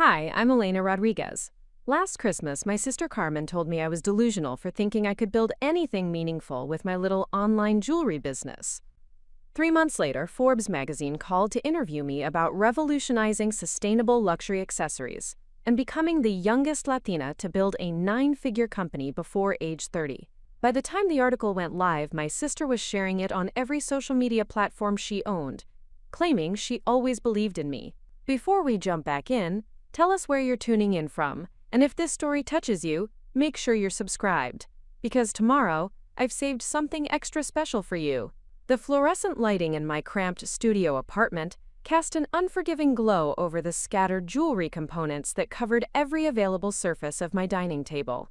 Hi, I'm Elena Rodriguez. Last Christmas, my sister Carmen told me I was delusional for thinking I could build anything meaningful with my little online jewelry business. 3 months later, Forbes magazine called to interview me about revolutionizing sustainable luxury accessories and becoming the youngest Latina to build a 9-figure company before age 30. By the time the article went live, my sister was sharing it on every social media platform she owned, claiming she always believed in me. Before we jump back in, tell us where you're tuning in from, and if this story touches you, make sure you're subscribed, because tomorrow, I've saved something extra special for you. The fluorescent lighting in my cramped studio apartment cast an unforgiving glow over the scattered jewelry components that covered every available surface of my dining table.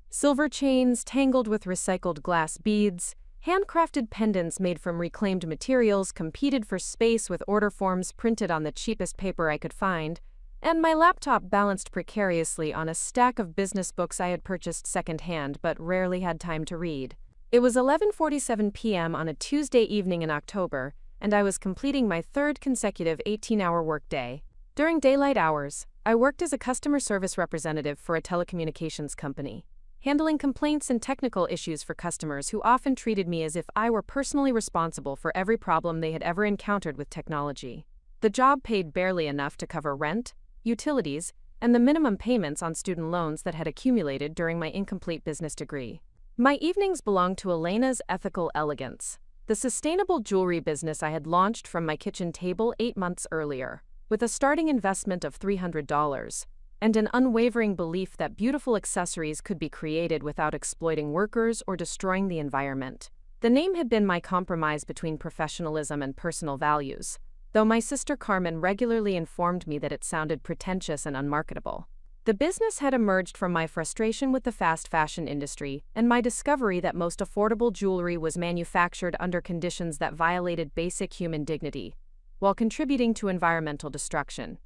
Silver chains tangled with recycled glass beads, handcrafted pendants made from reclaimed materials competed for space with order forms printed on the cheapest paper I could find, and my laptop balanced precariously on a stack of business books I had purchased secondhand but rarely had time to read. It was 11:47 p.m. on a Tuesday evening in October, and I was completing my third consecutive 18-hour workday. During daylight hours, I worked as a customer service representative for a telecommunications company, handling complaints and technical issues for customers who often treated me as if I were personally responsible for every problem they had ever encountered with technology. The job paid barely enough to cover rent, utilities, and the minimum payments on student loans that had accumulated during my incomplete business degree. My evenings belonged to Elena's Ethical Elegance, the sustainable jewelry business I had launched from my kitchen table 8 months earlier, with a starting investment of $300, and an unwavering belief that beautiful accessories could be created without exploiting workers or destroying the environment. The name had been my compromise between professionalism and personal values, though my sister Carmen regularly informed me that it sounded pretentious and unmarketable. The business had emerged from my frustration with the fast fashion industry and my discovery that most affordable jewelry was manufactured under conditions that violated basic human dignity, while contributing to environmental destruction.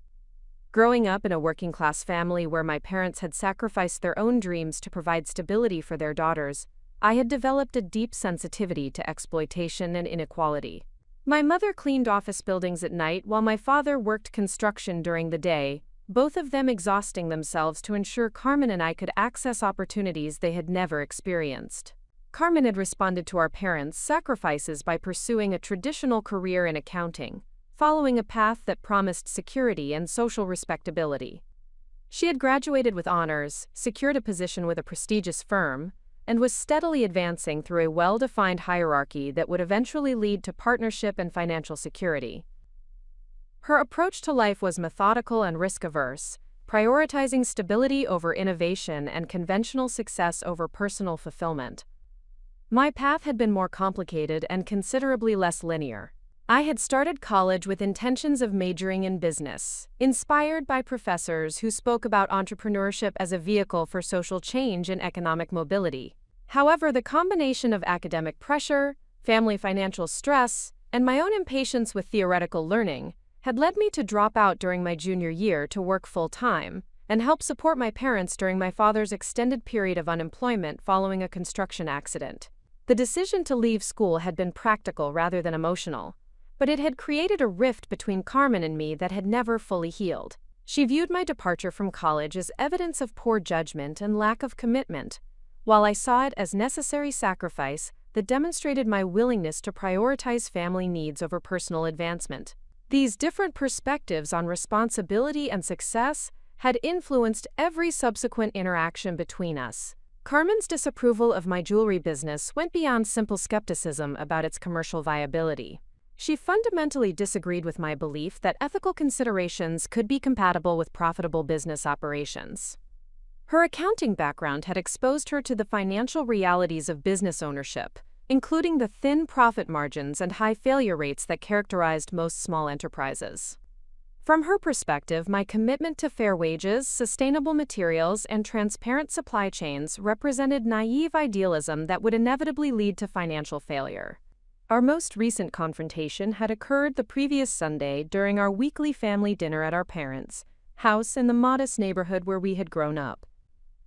Growing up in a working-class family where my parents had sacrificed their own dreams to provide stability for their daughters, I had developed a deep sensitivity to exploitation and inequality. My mother cleaned office buildings at night while my father worked construction during the day, both of them exhausting themselves to ensure Carmen and I could access opportunities they had never experienced. Carmen had responded to our parents' sacrifices by pursuing a traditional career in accounting, following a path that promised security and social respectability. She had graduated with honors, secured a position with a prestigious firm, and was steadily advancing through a well-defined hierarchy that would eventually lead to partnership and financial security. Her approach to life was methodical and risk-averse, prioritizing stability over innovation and conventional success over personal fulfillment. My path had been more complicated and considerably less linear. I had started college with intentions of majoring in business, inspired by professors who spoke about entrepreneurship as a vehicle for social change and economic mobility. However, the combination of academic pressure, family financial stress, and my own impatience with theoretical learning had led me to drop out during my junior year to work full-time and help support my parents during my father's extended period of unemployment following a construction accident. The decision to leave school had been practical rather than emotional, but it had created a rift between Carmen and me that had never fully healed. She viewed my departure from college as evidence of poor judgment and lack of commitment, while I saw it as necessary sacrifice that demonstrated my willingness to prioritize family needs over personal advancement. These different perspectives on responsibility and success had influenced every subsequent interaction between us. Carmen's disapproval of my jewelry business went beyond simple skepticism about its commercial viability. She fundamentally disagreed with my belief that ethical considerations could be compatible with profitable business operations. Her accounting background had exposed her to the financial realities of business ownership, including the thin profit margins and high failure rates that characterized most small enterprises. From her perspective, my commitment to fair wages, sustainable materials, and transparent supply chains represented naive idealism that would inevitably lead to financial failure. Our most recent confrontation had occurred the previous Sunday during our weekly family dinner at our parents' house in the modest neighborhood where we had grown up.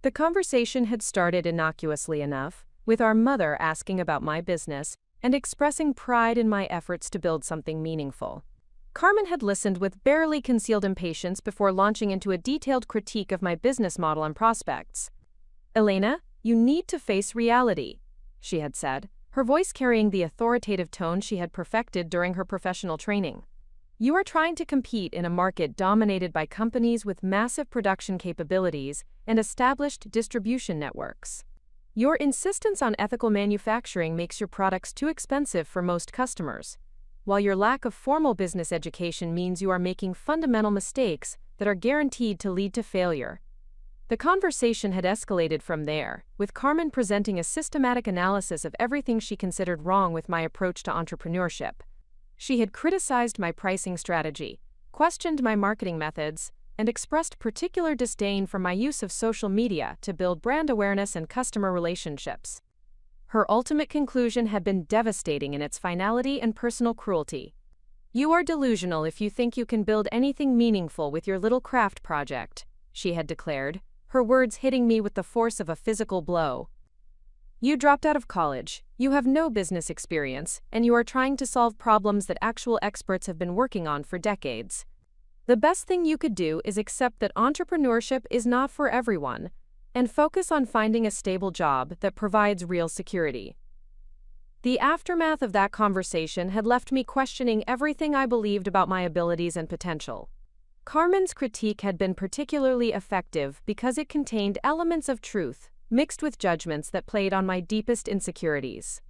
The conversation had started innocuously enough, with our mother asking about my business and expressing pride in my efforts to build something meaningful. Carmen had listened with barely concealed impatience before launching into a detailed critique of my business model and prospects. "Elena, you need to face reality," she had said, her voice carrying the authoritative tone she had perfected during her professional training. "You are trying to compete in a market dominated by companies with massive production capabilities and established distribution networks. Your insistence on ethical manufacturing makes your products too expensive for most customers, while your lack of formal business education means you are making fundamental mistakes that are guaranteed to lead to failure." The conversation had escalated from there, with Carmen presenting a systematic analysis of everything she considered wrong with my approach to entrepreneurship. She had criticized my pricing strategy, questioned my marketing methods, and expressed particular disdain for my use of social media to build brand awareness and customer relationships. Her ultimate conclusion had been devastating in its finality and personal cruelty. "You are delusional if you think you can build anything meaningful with your little craft project," she had declared, her words hitting me with the force of a physical blow. "You dropped out of college, you have no business experience, and you are trying to solve problems that actual experts have been working on for decades. The best thing you could do is accept that entrepreneurship is not for everyone, and focus on finding a stable job that provides real security." The aftermath of that conversation had left me questioning everything I believed about my abilities and potential. Carmen's critique had been particularly effective because it contained elements of truth, mixed with judgments that played on my deepest insecurities.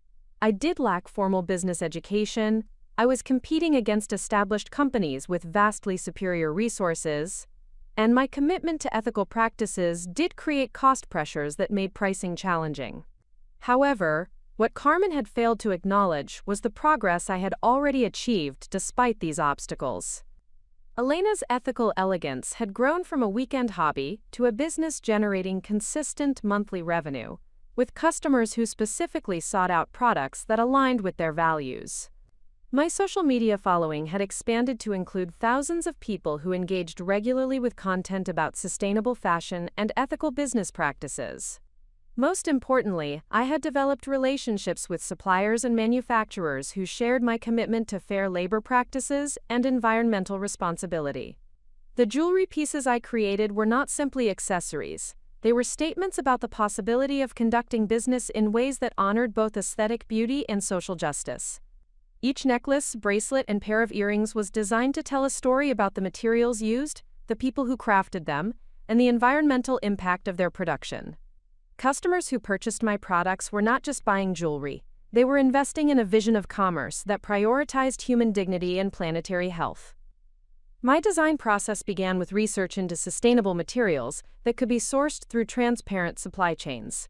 I did lack formal business education, I was competing against established companies with vastly superior resources, and my commitment to ethical practices did create cost pressures that made pricing challenging. However, what Carmen had failed to acknowledge was the progress I had already achieved despite these obstacles. Elena's ethical elegance had grown from a weekend hobby to a business generating consistent monthly revenue, with customers who specifically sought out products that aligned with their values. My social media following had expanded to include thousands of people who engaged regularly with content about sustainable fashion and ethical business practices. Most importantly, I had developed relationships with suppliers and manufacturers who shared my commitment to fair labor practices and environmental responsibility. The jewelry pieces I created were not simply accessories. They were statements about the possibility of conducting business in ways that honored both aesthetic beauty and social justice. Each necklace, bracelet, and pair of earrings was designed to tell a story about the materials used, the people who crafted them, and the environmental impact of their production. Customers who purchased my products were not just buying jewelry, they were investing in a vision of commerce that prioritized human dignity and planetary health. My design process began with research into sustainable materials that could be sourced through transparent supply chains.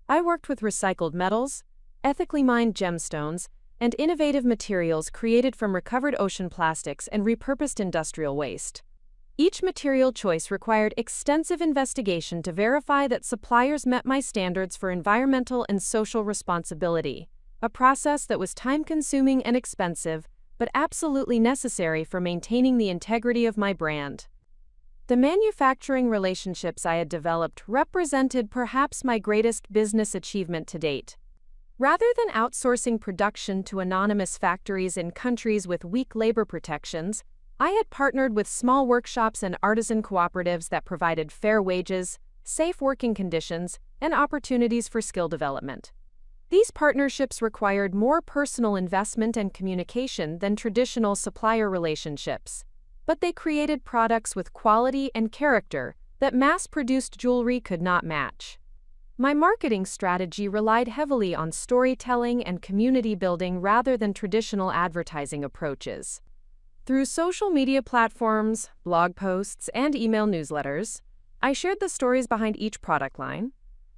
I worked with recycled metals, ethically mined gemstones, and innovative materials created from recovered ocean plastics and repurposed industrial waste. Each material choice required extensive investigation to verify that suppliers met my standards for environmental and social responsibility, a process that was time-consuming and expensive, but absolutely necessary for maintaining the integrity of my brand. The manufacturing relationships I had developed represented perhaps my greatest business achievement to date. Rather than outsourcing production to anonymous factories in countries with weak labor protections, I had partnered with small workshops and artisan cooperatives that provided fair wages, safe working conditions, and opportunities for skill development. These partnerships required more personal investment and communication than traditional supplier relationships, but they created products with quality and character that mass-produced jewelry could not match. My marketing strategy relied heavily on storytelling and community building rather than traditional advertising approaches. Through social media platforms, blog posts, and email newsletters, I shared the stories behind each product line,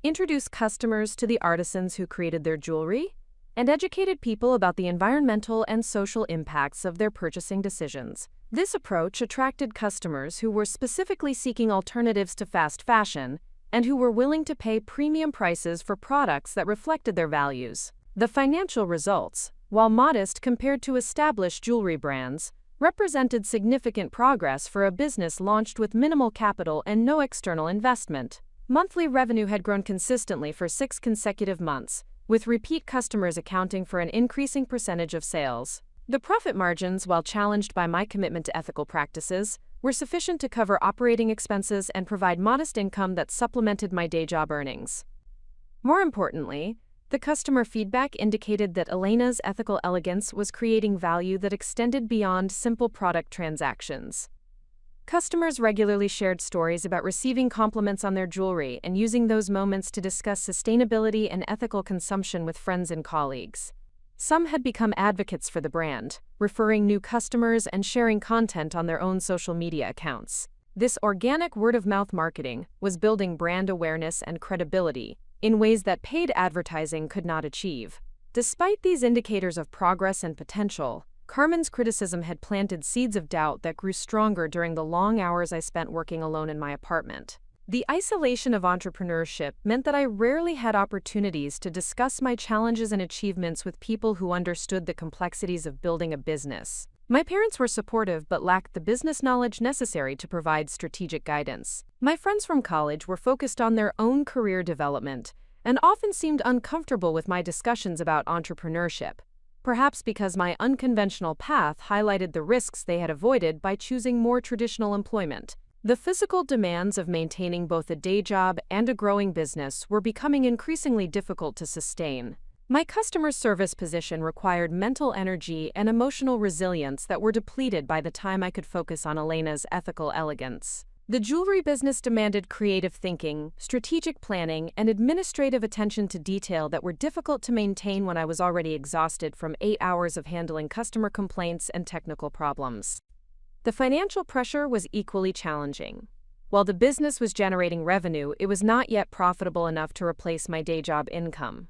introduced customers to the artisans who created their jewelry, and educated people about the environmental and social impacts of their purchasing decisions. This approach attracted customers who were specifically seeking alternatives to fast fashion and who were willing to pay premium prices for products that reflected their values. The financial results, while modest compared to established jewelry brands, represented significant progress for a business launched with minimal capital and no external investment. Monthly revenue had grown consistently for 6 consecutive months, with repeat customers accounting for an increasing percentage of sales. The profit margins, while challenged by my commitment to ethical practices, were sufficient to cover operating expenses and provide modest income that supplemented my day job earnings. More importantly, the customer feedback indicated that Elena's ethical elegance was creating value that extended beyond simple product transactions. Customers regularly shared stories about receiving compliments on their jewelry and using those moments to discuss sustainability and ethical consumption with friends and colleagues. Some had become advocates for the brand, referring new customers and sharing content on their own social media accounts. This organic word-of-mouth marketing was building brand awareness and credibility in ways that paid advertising could not achieve. Despite these indicators of progress and potential, Carmen's criticism had planted seeds of doubt that grew stronger during the long hours I spent working alone in my apartment. The isolation of entrepreneurship meant that I rarely had opportunities to discuss my challenges and achievements with people who understood the complexities of building a business. My parents were supportive but lacked the business knowledge necessary to provide strategic guidance. My friends from college were focused on their own career development and often seemed uncomfortable with my discussions about entrepreneurship, perhaps because my unconventional path highlighted the risks they had avoided by choosing more traditional employment. The physical demands of maintaining both a day job and a growing business were becoming increasingly difficult to sustain. My customer service position required mental energy and emotional resilience that were depleted by the time I could focus on Elena's ethical elegance. The jewelry business demanded creative thinking, strategic planning, and administrative attention to detail that were difficult to maintain when I was already exhausted from 8 hours of handling customer complaints and technical problems. The financial pressure was equally challenging. While the business was generating revenue, it was not yet profitable enough to replace my day job income.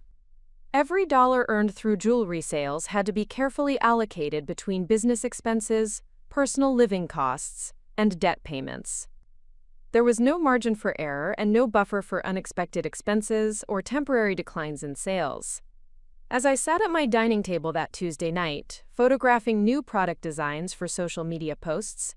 Every dollar earned through jewelry sales had to be carefully allocated between business expenses, personal living costs, and debt payments. There was no margin for error and no buffer for unexpected expenses or temporary declines in sales. As I sat at my dining table that Tuesday night, photographing new product designs for social media posts,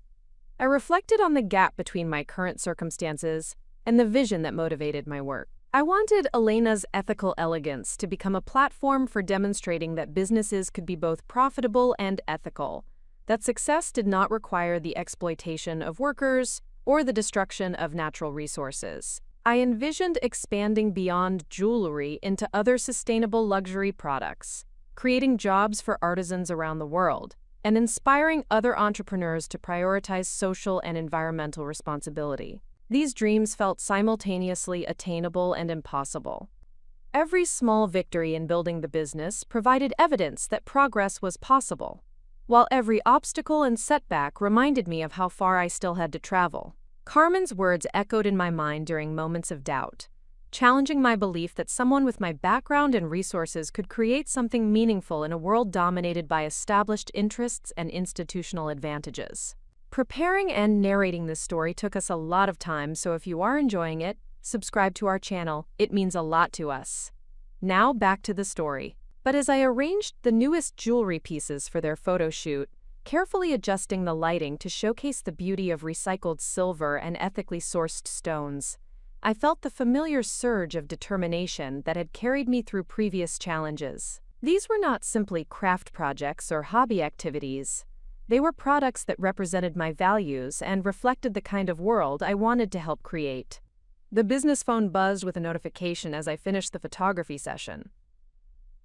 I reflected on the gap between my current circumstances and the vision that motivated my work. I wanted Elena's ethical elegance to become a platform for demonstrating that businesses could be both profitable and ethical, that success did not require the exploitation of workers or the destruction of natural resources. I envisioned expanding beyond jewelry into other sustainable luxury products, creating jobs for artisans around the world, and inspiring other entrepreneurs to prioritize social and environmental responsibility. These dreams felt simultaneously attainable and impossible. Every small victory in building the business provided evidence that progress was possible, while every obstacle and setback reminded me of how far I still had to travel. Carmen's words echoed in my mind during moments of doubt, challenging my belief that someone with my background and resources could create something meaningful in a world dominated by established interests and institutional advantages. Preparing and narrating this story took us a lot of time, so if you are enjoying it, subscribe to our channel. It means a lot to us. Now back to the story. But as I arranged the newest jewelry pieces for their photo shoot, carefully adjusting the lighting to showcase the beauty of recycled silver and ethically sourced stones, I felt the familiar surge of determination that had carried me through previous challenges. These were not simply craft projects or hobby activities. They were products that represented my values and reflected the kind of world I wanted to help create. The business phone buzzed with a notification as I finished the photography session.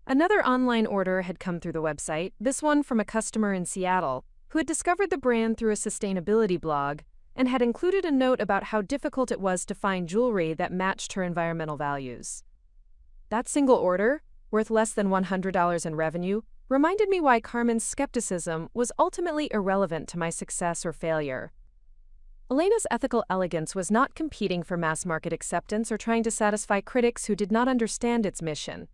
Another online order had come through the website, this one from a customer in Seattle, who had discovered the brand through a sustainability blog and had included a note about how difficult it was to find jewelry that matched her environmental values. That single order, worth less than $100 in revenue, reminded me why Carmen's skepticism was ultimately irrelevant to my success or failure. Elena's ethical elegance was not competing for mass-market acceptance or trying to satisfy critics who did not understand its mission.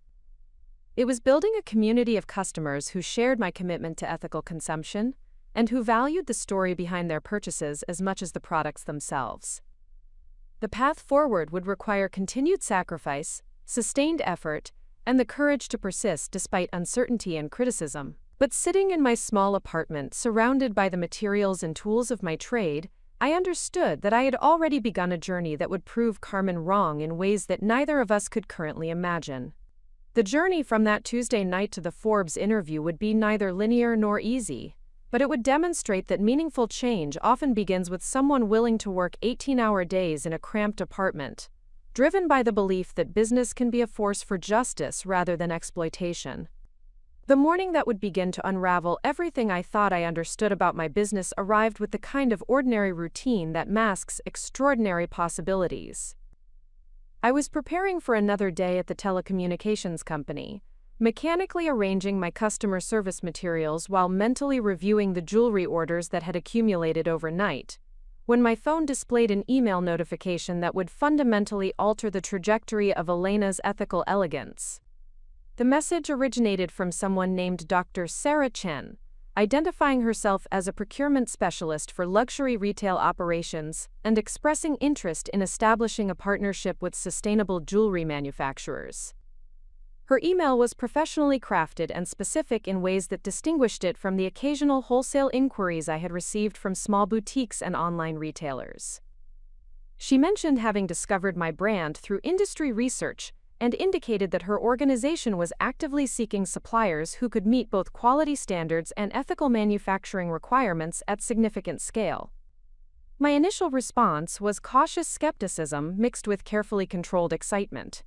It was building a community of customers who shared my commitment to ethical consumption and who valued the story behind their purchases as much as the products themselves. The path forward would require continued sacrifice, sustained effort, and the courage to persist despite uncertainty and criticism. But sitting in my small apartment, surrounded by the materials and tools of my trade, I understood that I had already begun a journey that would prove Carmen wrong in ways that neither of us could currently imagine. The journey from that Tuesday night to the Forbes interview would be neither linear nor easy, but it would demonstrate that meaningful change often begins with someone willing to work 18-hour days in a cramped apartment, driven by the belief that business can be a force for justice rather than exploitation. The morning that would begin to unravel everything I thought I understood about my business arrived with the kind of ordinary routine that masks extraordinary possibilities. I was preparing for another day at the telecommunications company, mechanically arranging my customer service materials while mentally reviewing the jewelry orders that had accumulated overnight, when my phone displayed an email notification that would fundamentally alter the trajectory of Elena's ethical elegance. The message originated from someone named Dr. Sarah Chen, identifying herself as a procurement specialist for luxury retail operations and expressing interest in establishing a partnership with sustainable jewelry manufacturers. Her email was professionally crafted and specific in ways that distinguished it from the occasional wholesale inquiries I had received from small boutiques and online retailers. She mentioned having discovered my brand through industry research and indicated that her organization was actively seeking suppliers who could meet both quality standards and ethical manufacturing requirements at significant scale. My initial response was cautious skepticism mixed with carefully controlled excitement.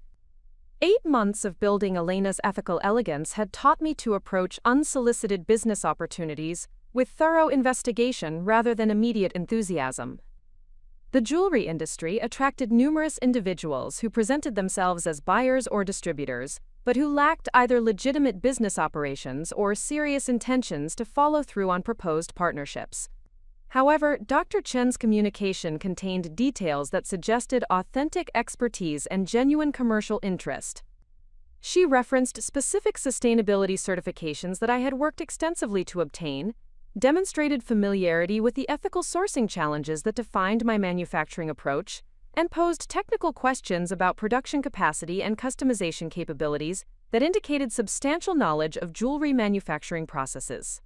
8 months of building Elena's ethical elegance had taught me to approach unsolicited business opportunities with thorough investigation rather than immediate enthusiasm. The jewelry industry attracted numerous individuals who presented themselves as buyers or distributors, but who lacked either legitimate business operations or serious intentions to follow through on proposed partnerships. However, Dr. Chen's communication contained details that suggested authentic expertise and genuine commercial interest. She referenced specific sustainability certifications that I had worked extensively to obtain, demonstrated familiarity with the ethical sourcing challenges that defined my manufacturing approach, and posed technical questions about production capacity and customization capabilities that indicated substantial knowledge of jewelry manufacturing processes.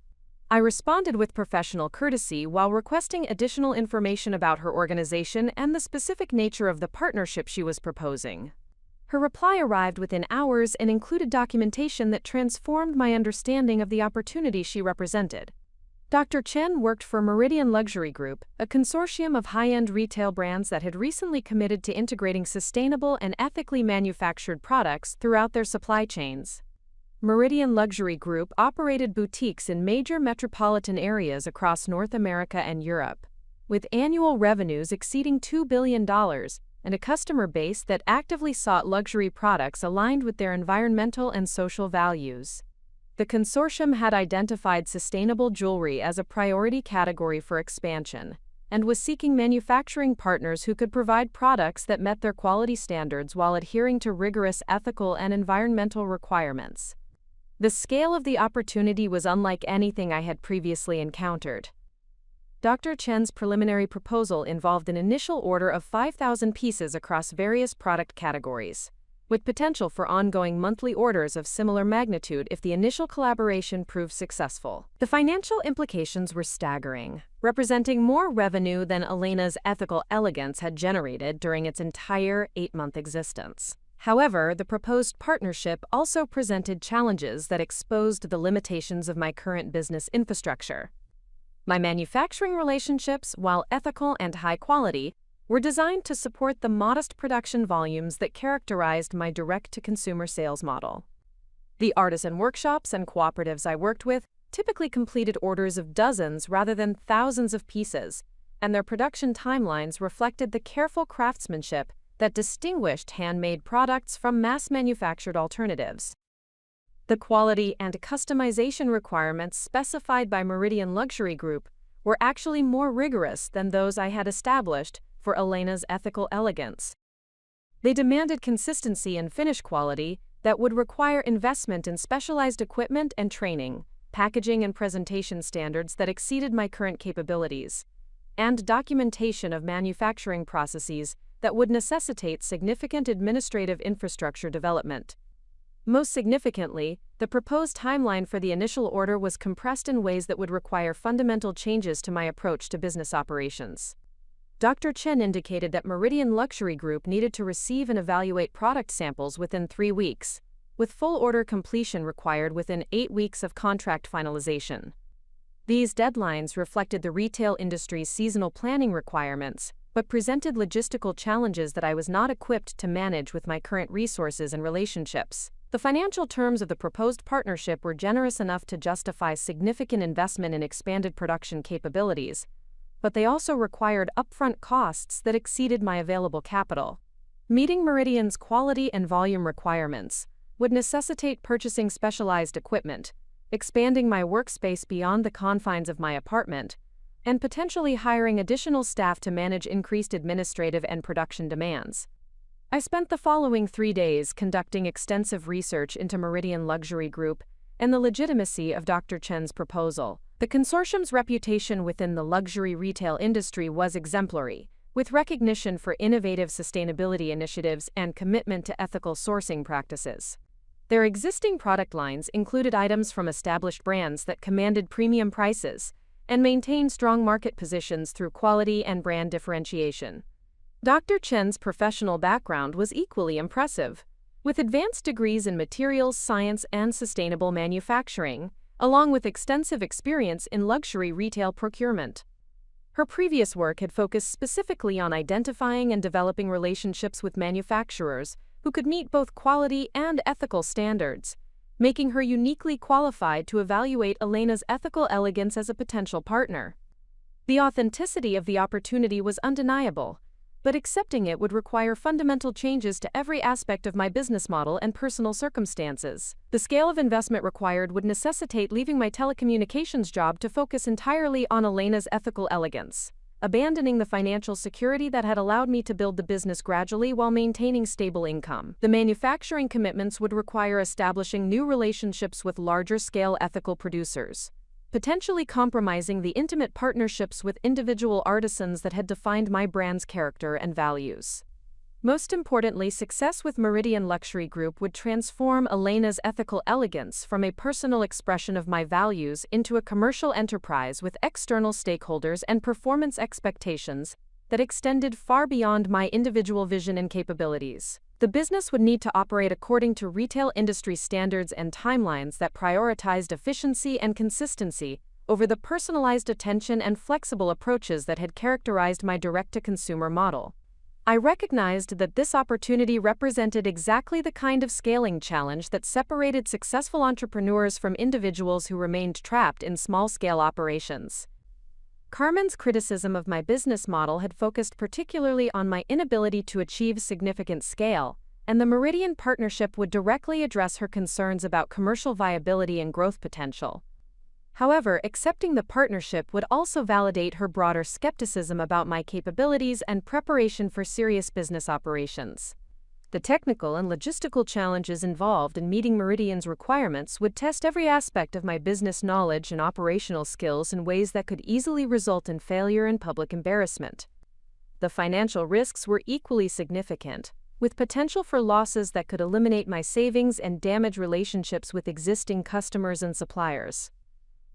I responded with professional courtesy while requesting additional information about her organization and the specific nature of the partnership she was proposing. Her reply arrived within hours and included documentation that transformed my understanding of the opportunity she represented. Dr. Chen worked for Meridian Luxury Group, a consortium of high-end retail brands that had recently committed to integrating sustainable and ethically manufactured products throughout their supply chains. Meridian Luxury Group operated boutiques in major metropolitan areas across North America and Europe, with annual revenues exceeding $2 billion and a customer base that actively sought luxury products aligned with their environmental and social values. The consortium had identified sustainable jewelry as a priority category for expansion and was seeking manufacturing partners who could provide products that met their quality standards while adhering to rigorous ethical and environmental requirements. The scale of the opportunity was unlike anything I had previously encountered. Dr. Chen's preliminary proposal involved an initial order of 5,000 pieces across various product categories, with potential for ongoing monthly orders of similar magnitude if the initial collaboration proved successful. The financial implications were staggering, representing more revenue than Elena's ethical elegance had generated during its entire 8-month existence. However, the proposed partnership also presented challenges that exposed the limitations of my current business infrastructure. My manufacturing relationships, while ethical and high quality, were designed to support the modest production volumes that characterized my direct-to-consumer sales model. The artisan workshops and cooperatives I worked with typically completed orders of dozens rather than thousands of pieces, and their production timelines reflected the careful craftsmanship that distinguished handmade products from mass-manufactured alternatives. The quality and customization requirements specified by Meridian Luxury Group were actually more rigorous than those I had established for Elena's ethical elegance. They demanded consistency and finish quality that would require investment in specialized equipment and training, packaging and presentation standards that exceeded my current capabilities, and documentation of manufacturing processes that would necessitate significant administrative infrastructure development. Most significantly, the proposed timeline for the initial order was compressed in ways that would require fundamental changes to my approach to business operations. Dr. Chen indicated that Meridian Luxury Group needed to receive and evaluate product samples within 3 weeks, with full order completion required within 8 weeks of contract finalization. These deadlines reflected the retail industry's seasonal planning requirements, but presented logistical challenges that I was not equipped to manage with my current resources and relationships. The financial terms of the proposed partnership were generous enough to justify significant investment in expanded production capabilities, but they also required upfront costs that exceeded my available capital. Meeting Meridian's quality and volume requirements would necessitate purchasing specialized equipment, expanding my workspace beyond the confines of my apartment, and potentially hiring additional staff to manage increased administrative and production demands. I spent the following 3 days conducting extensive research into Meridian Luxury Group and the legitimacy of Dr. Chen's proposal. The consortium's reputation within the luxury retail industry was exemplary, with recognition for innovative sustainability initiatives and commitment to ethical sourcing practices. Their existing product lines included items from established brands that commanded premium prices and maintained strong market positions through quality and brand differentiation. Dr. Chen's professional background was equally impressive, with advanced degrees in materials science and sustainable manufacturing, along with extensive experience in luxury retail procurement. Her previous work had focused specifically on identifying and developing relationships with manufacturers who could meet both quality and ethical standards, making her uniquely qualified to evaluate Elena's ethical elegance as a potential partner. The authenticity of the opportunity was undeniable, but accepting it would require fundamental changes to every aspect of my business model and personal circumstances. The scale of investment required would necessitate leaving my telecommunications job to focus entirely on Elena's ethical elegance, abandoning the financial security that had allowed me to build the business gradually while maintaining stable income. The manufacturing commitments would require establishing new relationships with larger-scale ethical producers, potentially compromising the intimate partnerships with individual artisans that had defined my brand's character and values. Most importantly, success with Meridian Luxury Group would transform Elena's ethical elegance from a personal expression of my values into a commercial enterprise with external stakeholders and performance expectations that extended far beyond my individual vision and capabilities. The business would need to operate according to retail industry standards and timelines that prioritized efficiency and consistency over the personalized attention and flexible approaches that had characterized my direct-to-consumer model. I recognized that this opportunity represented exactly the kind of scaling challenge that separated successful entrepreneurs from individuals who remained trapped in small-scale operations. Carmen's criticism of my business model had focused particularly on my inability to achieve significant scale, and the Meridian partnership would directly address her concerns about commercial viability and growth potential. However, accepting the partnership would also validate her broader skepticism about my capabilities and preparation for serious business operations. The technical and logistical challenges involved in meeting Meridian's requirements would test every aspect of my business knowledge and operational skills in ways that could easily result in failure and public embarrassment. The financial risks were equally significant, with potential for losses that could eliminate my savings and damage relationships with existing customers and suppliers.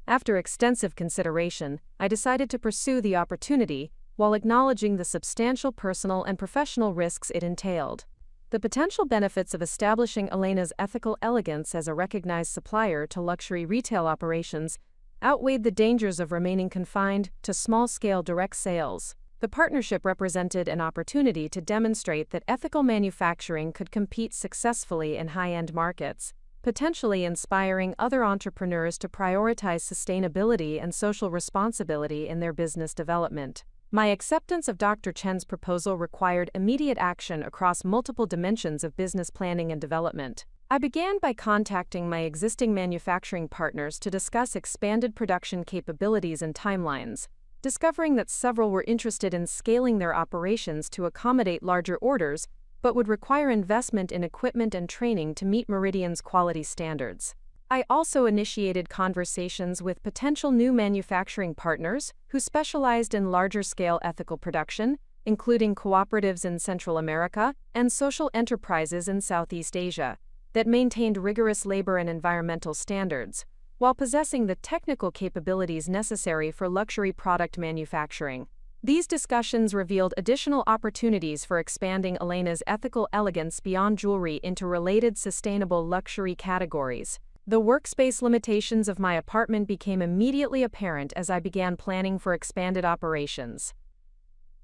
After extensive consideration, I decided to pursue the opportunity, while acknowledging the substantial personal and professional risks it entailed. The potential benefits of establishing Elena's ethical elegance as a recognized supplier to luxury retail operations outweighed the dangers of remaining confined to small-scale direct sales. The partnership represented an opportunity to demonstrate that ethical manufacturing could compete successfully in high-end markets, potentially inspiring other entrepreneurs to prioritize sustainability and social responsibility in their business development. My acceptance of Dr. Chen's proposal required immediate action across multiple dimensions of business planning and development. I began by contacting my existing manufacturing partners to discuss expanded production capabilities and timelines, discovering that several were interested in scaling their operations to accommodate larger orders, but would require investment in equipment and training to meet Meridian's quality standards. I also initiated conversations with potential new manufacturing partners who specialized in larger-scale ethical production, including cooperatives in Central America and social enterprises in Southeast Asia, that maintained rigorous labor and environmental standards, while possessing the technical capabilities necessary for luxury product manufacturing. These discussions revealed additional opportunities for expanding Elena's ethical elegance beyond jewelry into related sustainable luxury categories. The workspace limitations of my apartment became immediately apparent as I began planning for expanded operations.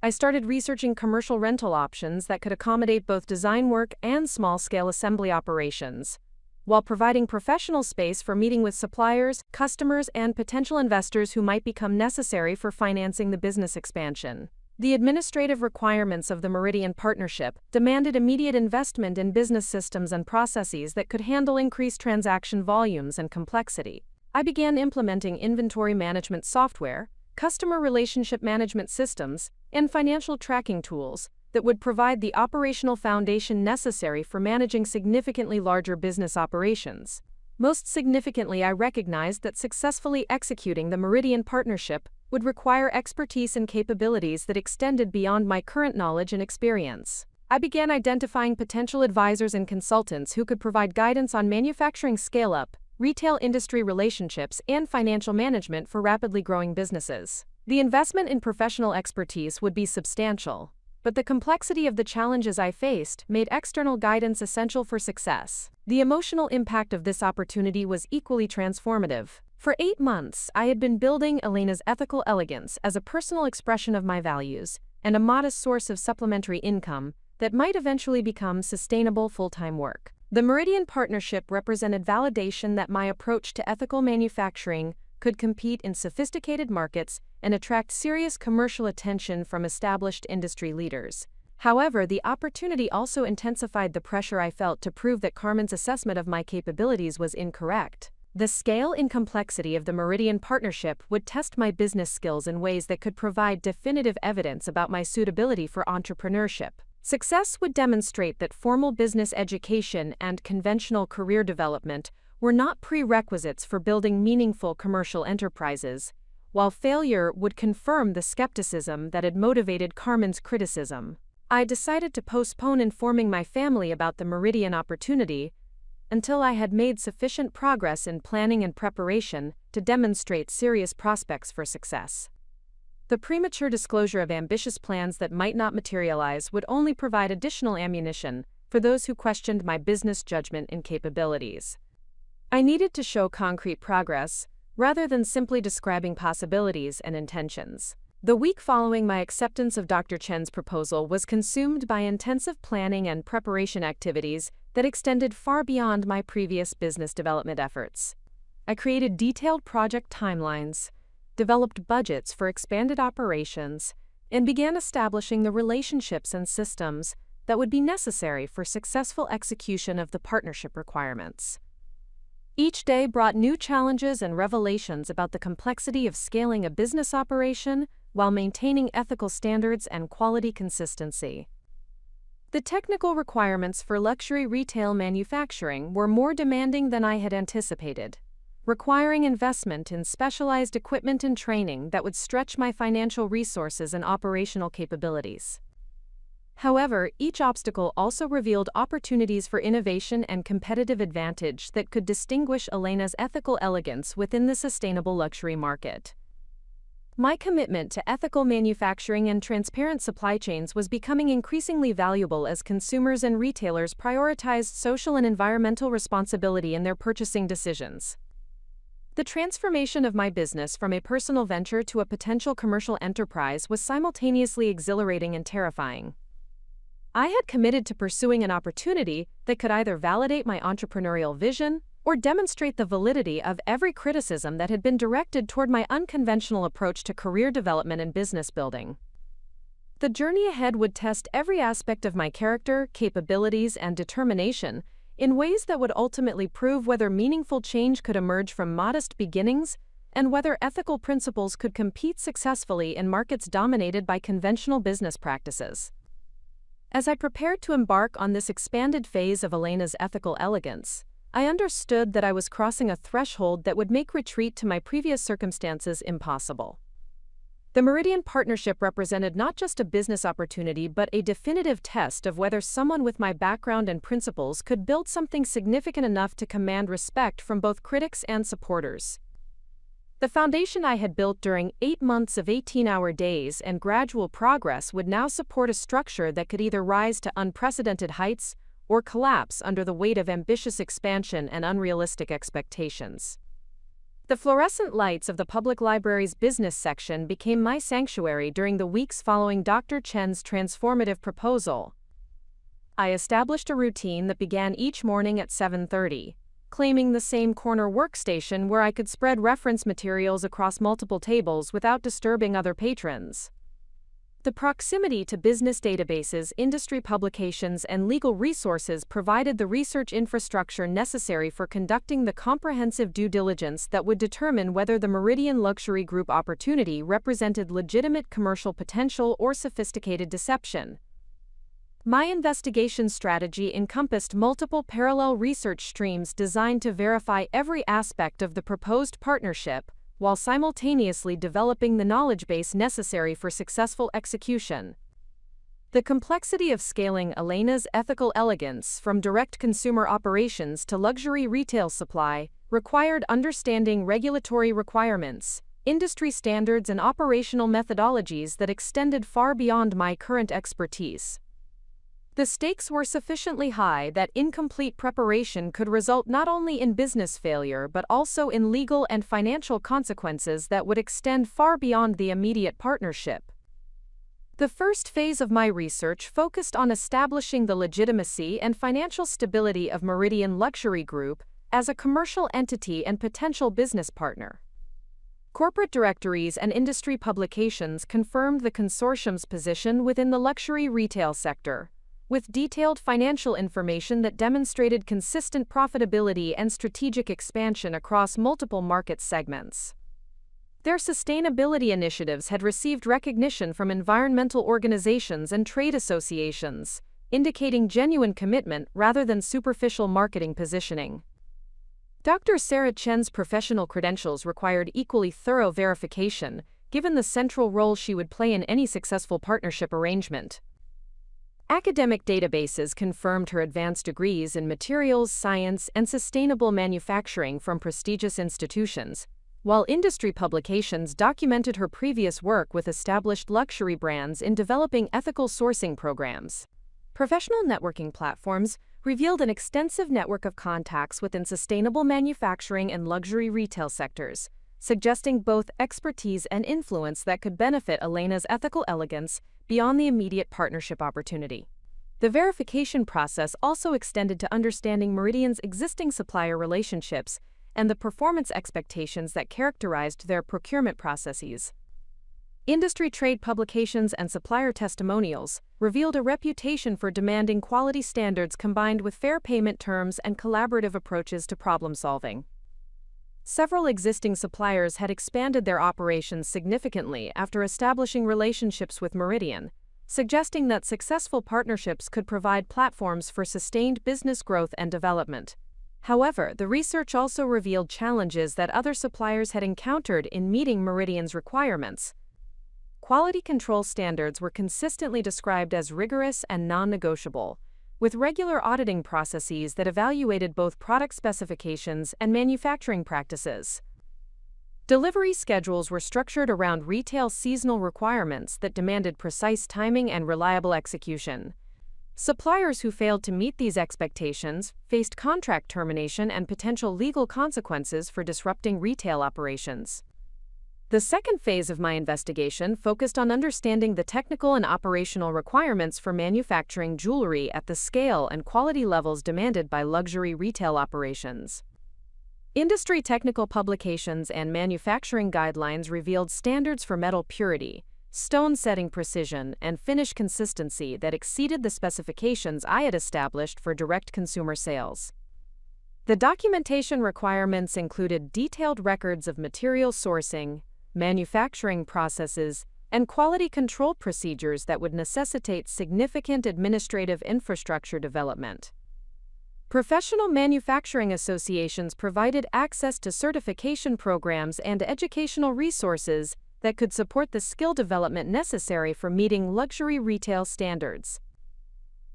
I started researching commercial rental options that could accommodate both design work and small-scale assembly operations, while providing professional space for meeting with suppliers, customers, and potential investors who might become necessary for financing the business expansion. The administrative requirements of the Meridian Partnership demanded immediate investment in business systems and processes that could handle increased transaction volumes and complexity. I began implementing inventory management software, customer relationship management systems, and financial tracking tools that would provide the operational foundation necessary for managing significantly larger business operations. Most significantly, I recognized that successfully executing the Meridian Partnership would require expertise and capabilities that extended beyond my current knowledge and experience. I began identifying potential advisors and consultants who could provide guidance on manufacturing scale-up, retail industry relationships, and financial management for rapidly growing businesses. The investment in professional expertise would be substantial, but the complexity of the challenges I faced made external guidance essential for success. The emotional impact of this opportunity was equally transformative. For 8 months, I had been building Elena's ethical elegance as a personal expression of my values and a modest source of supplementary income that might eventually become sustainable full-time work. The Meridian Partnership represented validation that my approach to ethical manufacturing could compete in sophisticated markets and attract serious commercial attention from established industry leaders. However, the opportunity also intensified the pressure I felt to prove that Carmen's assessment of my capabilities was incorrect. The scale and complexity of the Meridian Partnership would test my business skills in ways that could provide definitive evidence about my suitability for entrepreneurship. Success would demonstrate that formal business education and conventional career development were not prerequisites for building meaningful commercial enterprises, while failure would confirm the skepticism that had motivated Carmen's criticism. I decided to postpone informing my family about the Meridian opportunity until I had made sufficient progress in planning and preparation to demonstrate serious prospects for success. The premature disclosure of ambitious plans that might not materialize would only provide additional ammunition for those who questioned my business judgment and capabilities. I needed to show concrete progress, rather than simply describing possibilities and intentions. The week following my acceptance of Dr. Chen's proposal was consumed by intensive planning and preparation activities that extended far beyond my previous business development efforts. I created detailed project timelines, developed budgets for expanded operations, and began establishing the relationships and systems that would be necessary for successful execution of the partnership requirements. Each day brought new challenges and revelations about the complexity of scaling a business operation while maintaining ethical standards and quality consistency. The technical requirements for luxury retail manufacturing were more demanding than I had anticipated, requiring investment in specialized equipment and training that would stretch my financial resources and operational capabilities. However, each obstacle also revealed opportunities for innovation and competitive advantage that could distinguish Elena's ethical elegance within the sustainable luxury market. My commitment to ethical manufacturing and transparent supply chains was becoming increasingly valuable as consumers and retailers prioritized social and environmental responsibility in their purchasing decisions. The transformation of my business from a personal venture to a potential commercial enterprise was simultaneously exhilarating and terrifying. I had committed to pursuing an opportunity that could either validate my entrepreneurial vision or demonstrate the validity of every criticism that had been directed toward my unconventional approach to career development and business building. The journey ahead would test every aspect of my character, capabilities, and determination in ways that would ultimately prove whether meaningful change could emerge from modest beginnings and whether ethical principles could compete successfully in markets dominated by conventional business practices. As I prepared to embark on this expanded phase of Elena's ethical elegance, I understood that I was crossing a threshold that would make retreat to my previous circumstances impossible. The Meridian Partnership represented not just a business opportunity but a definitive test of whether someone with my background and principles could build something significant enough to command respect from both critics and supporters. The foundation I had built during 8 months of 18-hour days and gradual progress would now support a structure that could either rise to unprecedented heights or collapse under the weight of ambitious expansion and unrealistic expectations. The fluorescent lights of the public library's business section became my sanctuary during the weeks following Dr. Chen's transformative proposal. I established a routine that began each morning at 7:30, claiming the same corner workstation where I could spread reference materials across multiple tables without disturbing other patrons. The proximity to business databases, industry publications, and legal resources provided the research infrastructure necessary for conducting the comprehensive due diligence that would determine whether the Meridian Luxury Group opportunity represented legitimate commercial potential or sophisticated deception. My investigation strategy encompassed multiple parallel research streams designed to verify every aspect of the proposed partnership, while simultaneously developing the knowledge base necessary for successful execution. The complexity of scaling Elena's ethical elegance from direct consumer operations to luxury retail supply required understanding regulatory requirements, industry standards, and operational methodologies that extended far beyond my current expertise. The stakes were sufficiently high that incomplete preparation could result not only in business failure but also in legal and financial consequences that would extend far beyond the immediate partnership. The first phase of my research focused on establishing the legitimacy and financial stability of Meridian Luxury Group as a commercial entity and potential business partner. Corporate directories and industry publications confirmed the consortium's position within the luxury retail sector, with detailed financial information that demonstrated consistent profitability and strategic expansion across multiple market segments. Their sustainability initiatives had received recognition from environmental organizations and trade associations, indicating genuine commitment rather than superficial marketing positioning. Dr. Sarah Chen's professional credentials required equally thorough verification, given the central role she would play in any successful partnership arrangement. Academic databases confirmed her advanced degrees in materials science and sustainable manufacturing from prestigious institutions, while industry publications documented her previous work with established luxury brands in developing ethical sourcing programs. Professional networking platforms revealed an extensive network of contacts within sustainable manufacturing and luxury retail sectors, suggesting both expertise and influence that could benefit Elena's ethical elegance beyond the immediate partnership opportunity. The verification process also extended to understanding Meridian's existing supplier relationships and the performance expectations that characterized their procurement processes. Industry trade publications and supplier testimonials revealed a reputation for demanding quality standards combined with fair payment terms and collaborative approaches to problem solving. Several existing suppliers had expanded their operations significantly after establishing relationships with Meridian, suggesting that successful partnerships could provide platforms for sustained business growth and development. However, the research also revealed challenges that other suppliers had encountered in meeting Meridian's requirements. Quality control standards were consistently described as rigorous and non-negotiable, with regular auditing processes that evaluated both product specifications and manufacturing practices. Delivery schedules were structured around retail seasonal requirements that demanded precise timing and reliable execution. Suppliers who failed to meet these expectations faced contract termination and potential legal consequences for disrupting retail operations. The second phase of my investigation focused on understanding the technical and operational requirements for manufacturing jewelry at the scale and quality levels demanded by luxury retail operations. Industry technical publications and manufacturing guidelines revealed standards for metal purity, stone setting precision, and finish consistency that exceeded the specifications I had established for direct consumer sales. The documentation requirements included detailed records of material sourcing, manufacturing processes, and quality control procedures that would necessitate significant administrative infrastructure development. Professional manufacturing associations provided access to certification programs and educational resources that could support the skill development necessary for meeting luxury retail standards.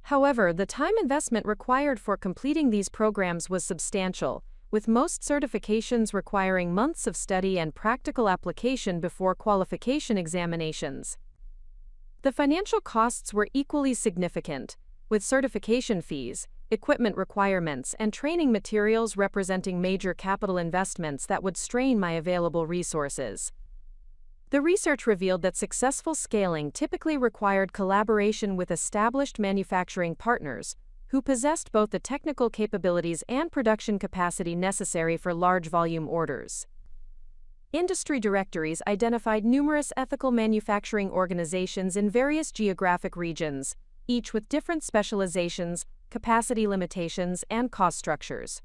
However, the time investment required for completing these programs was substantial, with most certifications requiring months of study and practical application before qualification examinations. The financial costs were equally significant, with certification fees, equipment requirements, and training materials representing major capital investments that would strain my available resources. The research revealed that successful scaling typically required collaboration with established manufacturing partners who possessed both the technical capabilities and production capacity necessary for large volume orders. Industry directories identified numerous ethical manufacturing organizations in various geographic regions, each with different specializations, capacity limitations, and cost structures.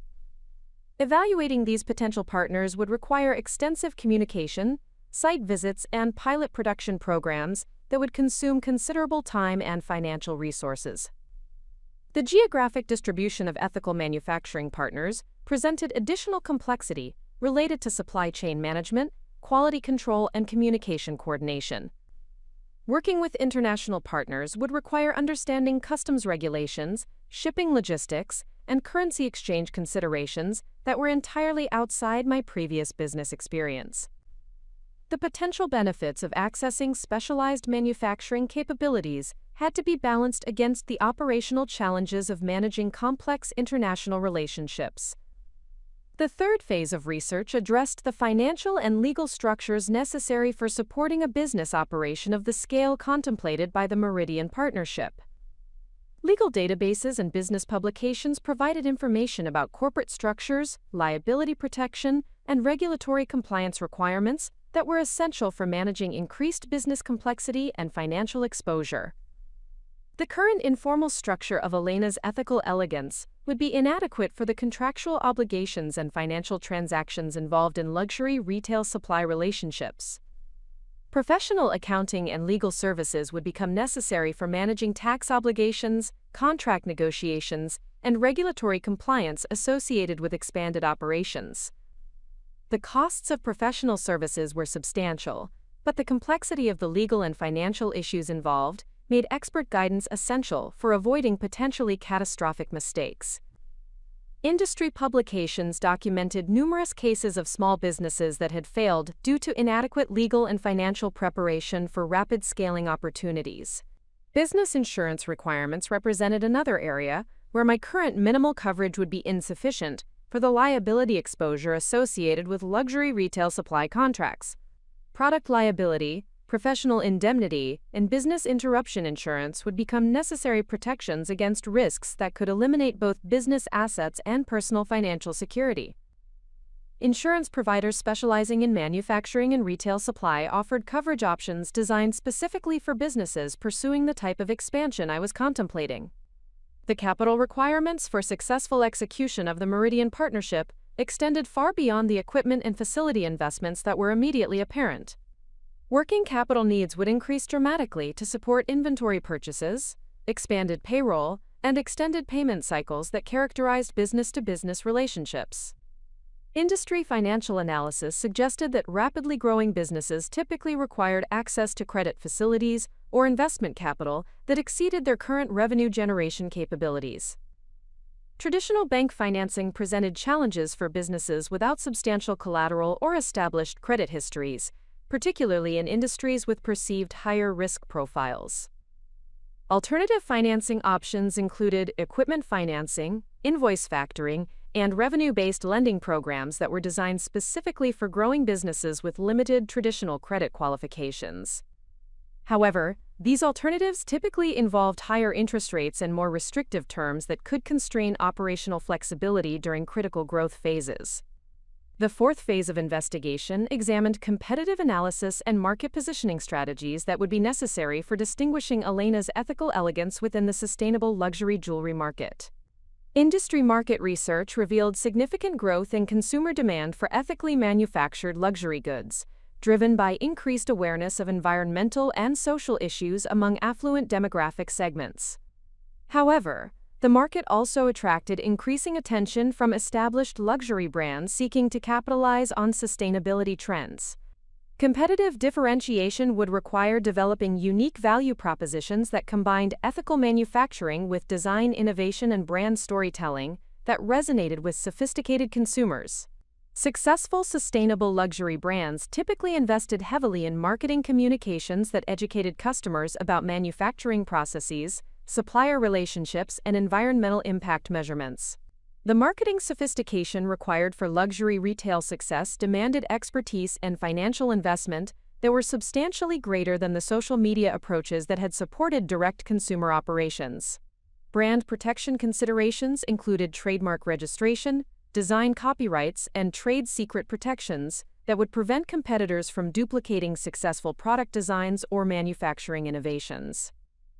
Evaluating these potential partners would require extensive communication, site visits, and pilot production programs that would consume considerable time and financial resources. The geographic distribution of ethical manufacturing partners presented additional complexity related to supply chain management, quality control, and communication coordination. Working with international partners would require understanding customs regulations, shipping logistics, and currency exchange considerations that were entirely outside my previous business experience. The potential benefits of accessing specialized manufacturing capabilities had to be balanced against the operational challenges of managing complex international relationships. The third phase of research addressed the financial and legal structures necessary for supporting a business operation of the scale contemplated by the Meridian Partnership. Legal databases and business publications provided information about corporate structures, liability protection, and regulatory compliance requirements that were essential for managing increased business complexity and financial exposure. The current informal structure of Elena's ethical elegance would be inadequate for the contractual obligations and financial transactions involved in luxury retail supply relationships. Professional accounting and legal services would become necessary for managing tax obligations, contract negotiations, and regulatory compliance associated with expanded operations. The costs of professional services were substantial, but the complexity of the legal and financial issues involved made expert guidance essential for avoiding potentially catastrophic mistakes. Industry publications documented numerous cases of small businesses that had failed due to inadequate legal and financial preparation for rapid scaling opportunities. Business insurance requirements represented another area where my current minimal coverage would be insufficient for the liability exposure associated with luxury retail supply contracts. Product liability, professional indemnity, and business interruption insurance would become necessary protections against risks that could eliminate both business assets and personal financial security. Insurance providers specializing in manufacturing and retail supply offered coverage options designed specifically for businesses pursuing the type of expansion I was contemplating. The capital requirements for successful execution of the Meridian Partnership extended far beyond the equipment and facility investments that were immediately apparent. Working capital needs would increase dramatically to support inventory purchases, expanded payroll, and extended payment cycles that characterized business-to-business relationships. Industry financial analysis suggested that rapidly growing businesses typically required access to credit facilities or investment capital that exceeded their current revenue generation capabilities. Traditional bank financing presented challenges for businesses without substantial collateral or established credit histories, particularly in industries with perceived higher risk profiles. Alternative financing options included equipment financing, invoice factoring, and revenue-based lending programs that were designed specifically for growing businesses with limited traditional credit qualifications. However, these alternatives typically involved higher interest rates and more restrictive terms that could constrain operational flexibility during critical growth phases. The fourth phase of investigation examined competitive analysis and market positioning strategies that would be necessary for distinguishing Elena's ethical elegance within the sustainable luxury jewelry market. Industry market research revealed significant growth in consumer demand for ethically manufactured luxury goods, driven by increased awareness of environmental and social issues among affluent demographic segments. However, the market also attracted increasing attention from established luxury brands seeking to capitalize on sustainability trends. Competitive differentiation would require developing unique value propositions that combined ethical manufacturing with design innovation and brand storytelling, that resonated with sophisticated consumers. Successful, sustainable luxury brands typically invested heavily in marketing communications that educated customers about manufacturing processes, supplier relationships, and environmental impact measurements. The marketing sophistication required for luxury retail success demanded expertise and financial investment that were substantially greater than the social media approaches that had supported direct consumer operations. Brand protection considerations included trademark registration, design copyrights, and trade secret protections that would prevent competitors from duplicating successful product designs or manufacturing innovations.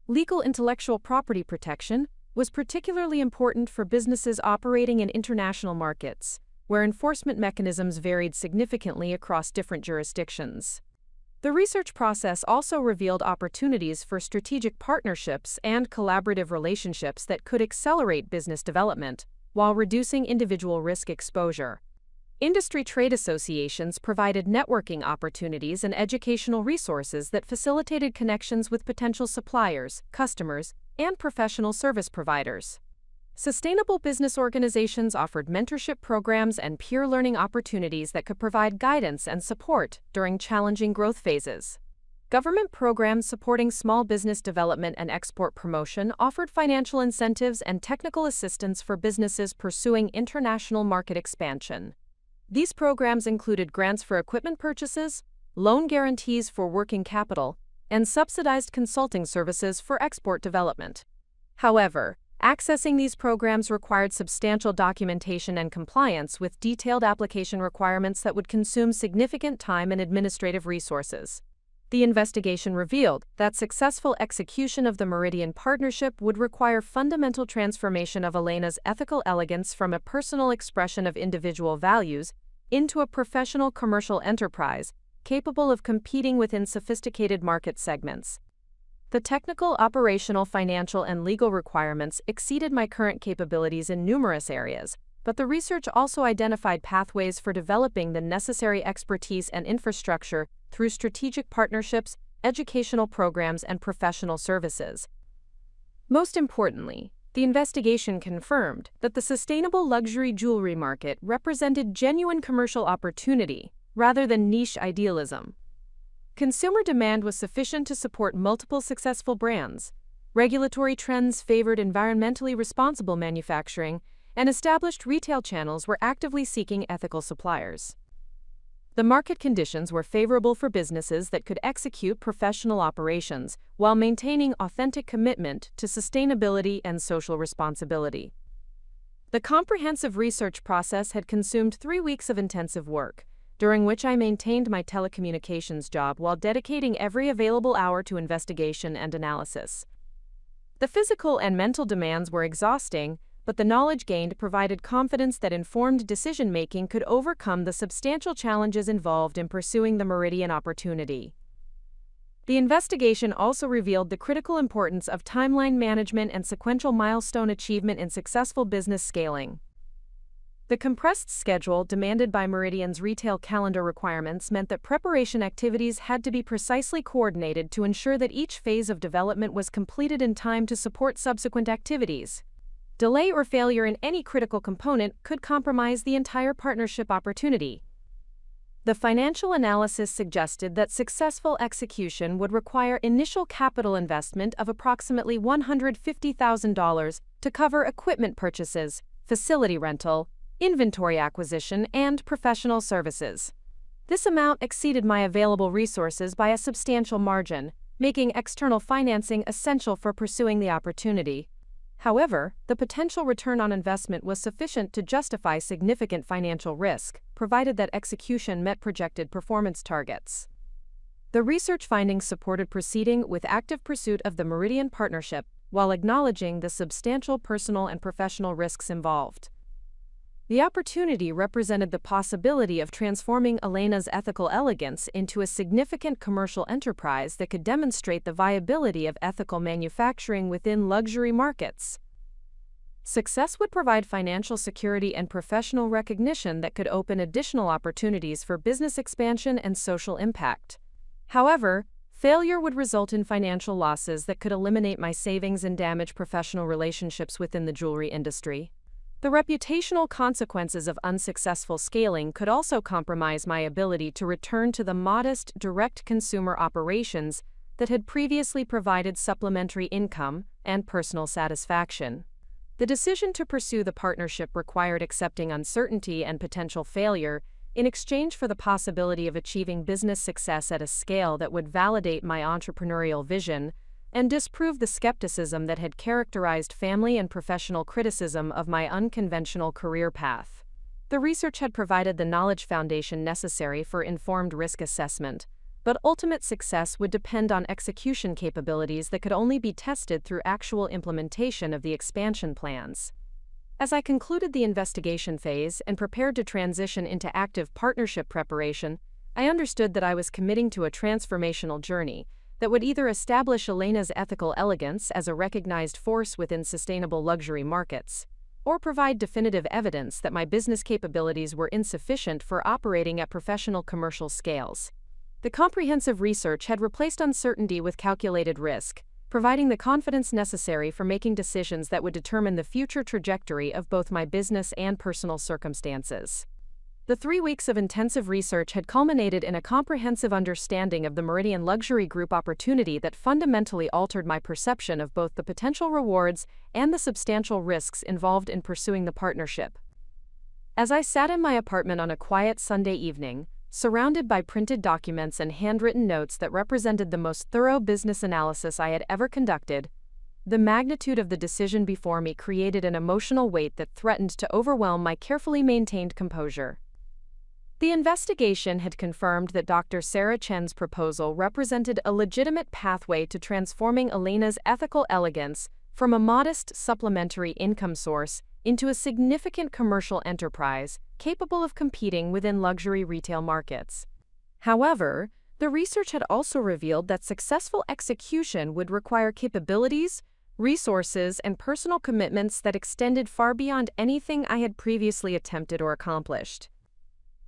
Legal intellectual property protection was particularly important for businesses operating in international markets, where enforcement mechanisms varied significantly across different jurisdictions. The research process also revealed opportunities for strategic partnerships and collaborative relationships that could accelerate business development while reducing individual risk exposure. Industry trade associations provided networking opportunities and educational resources that facilitated connections with potential suppliers, customers, and professional service providers. Sustainable business organizations offered mentorship programs and peer learning opportunities that could provide guidance and support during challenging growth phases. Government programs supporting small business development and export promotion offered financial incentives and technical assistance for businesses pursuing international market expansion. These programs included grants for equipment purchases, loan guarantees for working capital, and subsidized consulting services for export development. However, accessing these programs required substantial documentation and compliance with detailed application requirements that would consume significant time and administrative resources. The investigation revealed that successful execution of the Meridian Partnership would require fundamental transformation of Elena's ethical elegance from a personal expression of individual values into a professional commercial enterprise capable of competing within sophisticated market segments. The technical, operational, financial, and legal requirements exceeded my current capabilities in numerous areas, but the research also identified pathways for developing the necessary expertise and infrastructure through strategic partnerships, educational programs, and professional services. Most importantly, the investigation confirmed that the sustainable luxury jewelry market represented genuine commercial opportunity rather than niche idealism. Consumer demand was sufficient to support multiple successful brands. Regulatory trends favored environmentally responsible manufacturing, and established retail channels were actively seeking ethical suppliers. The market conditions were favorable for businesses that could execute professional operations while maintaining authentic commitment to sustainability and social responsibility. The comprehensive research process had consumed 3 weeks of intensive work, during which I maintained my telecommunications job while dedicating every available hour to investigation and analysis. The physical and mental demands were exhausting, but the knowledge gained provided confidence that informed decision-making could overcome the substantial challenges involved in pursuing the Meridian opportunity. The investigation also revealed the critical importance of timeline management and sequential milestone achievement in successful business scaling. The compressed schedule demanded by Meridian's retail calendar requirements meant that preparation activities had to be precisely coordinated to ensure that each phase of development was completed in time to support subsequent activities. Delay or failure in any critical component could compromise the entire partnership opportunity. The financial analysis suggested that successful execution would require initial capital investment of approximately $150,000 to cover equipment purchases, facility rental, inventory acquisition, and professional services. This amount exceeded my available resources by a substantial margin, making external financing essential for pursuing the opportunity. However, the potential return on investment was sufficient to justify significant financial risk, provided that execution met projected performance targets. The research findings supported proceeding with active pursuit of the Meridian Partnership while acknowledging the substantial personal and professional risks involved. The opportunity represented the possibility of transforming Elena's ethical elegance into a significant commercial enterprise that could demonstrate the viability of ethical manufacturing within luxury markets. Success would provide financial security and professional recognition that could open additional opportunities for business expansion and social impact. However, failure would result in financial losses that could eliminate my savings and damage professional relationships within the jewelry industry. The reputational consequences of unsuccessful scaling could also compromise my ability to return to the modest, direct consumer operations that had previously provided supplementary income and personal satisfaction. The decision to pursue the partnership required accepting uncertainty and potential failure in exchange for the possibility of achieving business success at a scale that would validate my entrepreneurial vision and disprove the skepticism that had characterized family and professional criticism of my unconventional career path. The research had provided the knowledge foundation necessary for informed risk assessment, but ultimate success would depend on execution capabilities that could only be tested through actual implementation of the expansion plans. As I concluded the investigation phase and prepared to transition into active partnership preparation, I understood that I was committing to a transformational journey that would either establish Elena's ethical elegance as a recognized force within sustainable luxury markets, or provide definitive evidence that my business capabilities were insufficient for operating at professional commercial scales. The comprehensive research had replaced uncertainty with calculated risk, providing the confidence necessary for making decisions that would determine the future trajectory of both my business and personal circumstances. The 3 weeks of intensive research had culminated in a comprehensive understanding of the Meridian Luxury Group opportunity that fundamentally altered my perception of both the potential rewards and the substantial risks involved in pursuing the partnership. As I sat in my apartment on a quiet Sunday evening, surrounded by printed documents and handwritten notes that represented the most thorough business analysis I had ever conducted, the magnitude of the decision before me created an emotional weight that threatened to overwhelm my carefully maintained composure. The investigation had confirmed that Dr. Sarah Chen's proposal represented a legitimate pathway to transforming Elena's ethical elegance from a modest supplementary income source into a significant commercial enterprise capable of competing within luxury retail markets. However, the research had also revealed that successful execution would require capabilities, resources, and personal commitments that extended far beyond anything I had previously attempted or accomplished.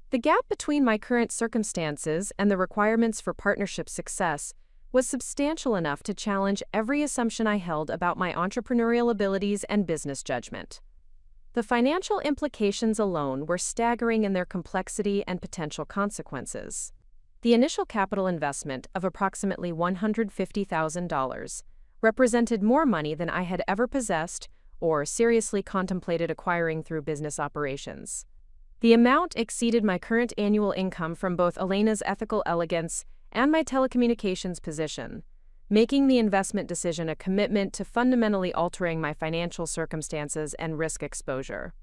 The gap between my current circumstances and the requirements for partnership success was substantial enough to challenge every assumption I held about my entrepreneurial abilities and business judgment. The financial implications alone were staggering in their complexity and potential consequences. The initial capital investment of approximately $150,000 represented more money than I had ever possessed or seriously contemplated acquiring through business operations. The amount exceeded my current annual income from both Elena's ethical elegance and my telecommunications position, making the investment decision a commitment to fundamentally altering my financial circumstances and risk exposure.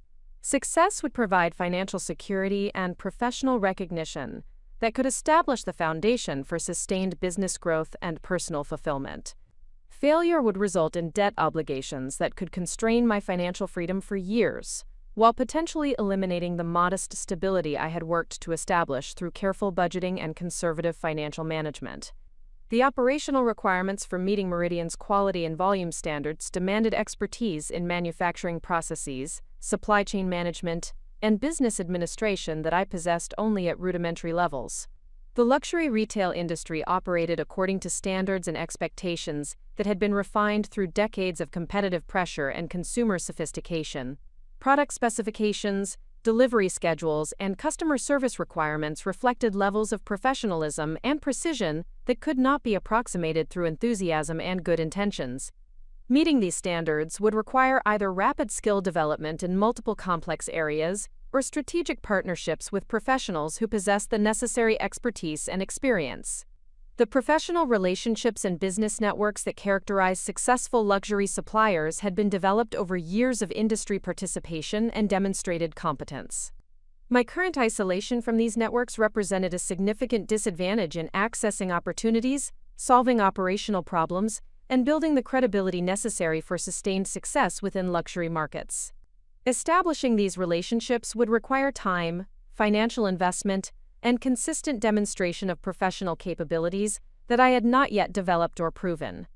Success would provide financial security and professional recognition that could establish the foundation for sustained business growth and personal fulfillment. Failure would result in debt obligations that could constrain my financial freedom for years, while potentially eliminating the modest stability I had worked to establish through careful budgeting and conservative financial management. The operational requirements for meeting Meridian's quality and volume standards demanded expertise in manufacturing processes, supply chain management, and business administration that I possessed only at rudimentary levels. The luxury retail industry operated according to standards and expectations that had been refined through decades of competitive pressure and consumer sophistication. Product specifications, delivery schedules, and customer service requirements reflected levels of professionalism and precision that could not be approximated through enthusiasm and good intentions. Meeting these standards would require either rapid skill development in multiple complex areas or strategic partnerships with professionals who possess the necessary expertise and experience. The professional relationships and business networks that characterize successful luxury suppliers had been developed over years of industry participation and demonstrated competence. My current isolation from these networks represented a significant disadvantage in accessing opportunities, solving operational problems, and building the credibility necessary for sustained success within luxury markets. Establishing these relationships would require time, financial investment, and consistent demonstration of professional capabilities that I had not yet developed or proven.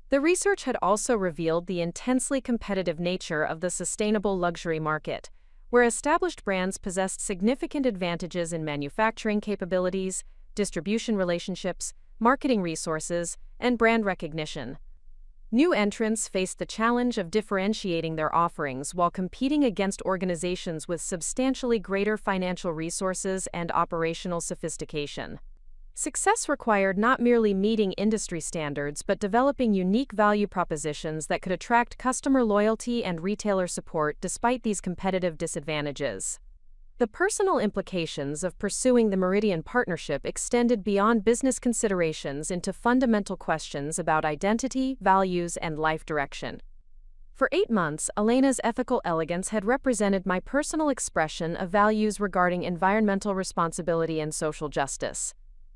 The research had also revealed the intensely competitive nature of the sustainable luxury market, where established brands possessed significant advantages in manufacturing capabilities, distribution relationships, marketing resources, and brand recognition. New entrants faced the challenge of differentiating their offerings while competing against organizations with substantially greater financial resources and operational sophistication. Success required not merely meeting industry standards but developing unique value propositions that could attract customer loyalty and retailer support despite these competitive disadvantages. The personal implications of pursuing the Meridian partnership extended beyond business considerations into fundamental questions about identity, values, and life direction. For 8 months, Elena's ethical elegance had represented my personal expression of values regarding environmental responsibility and social justice,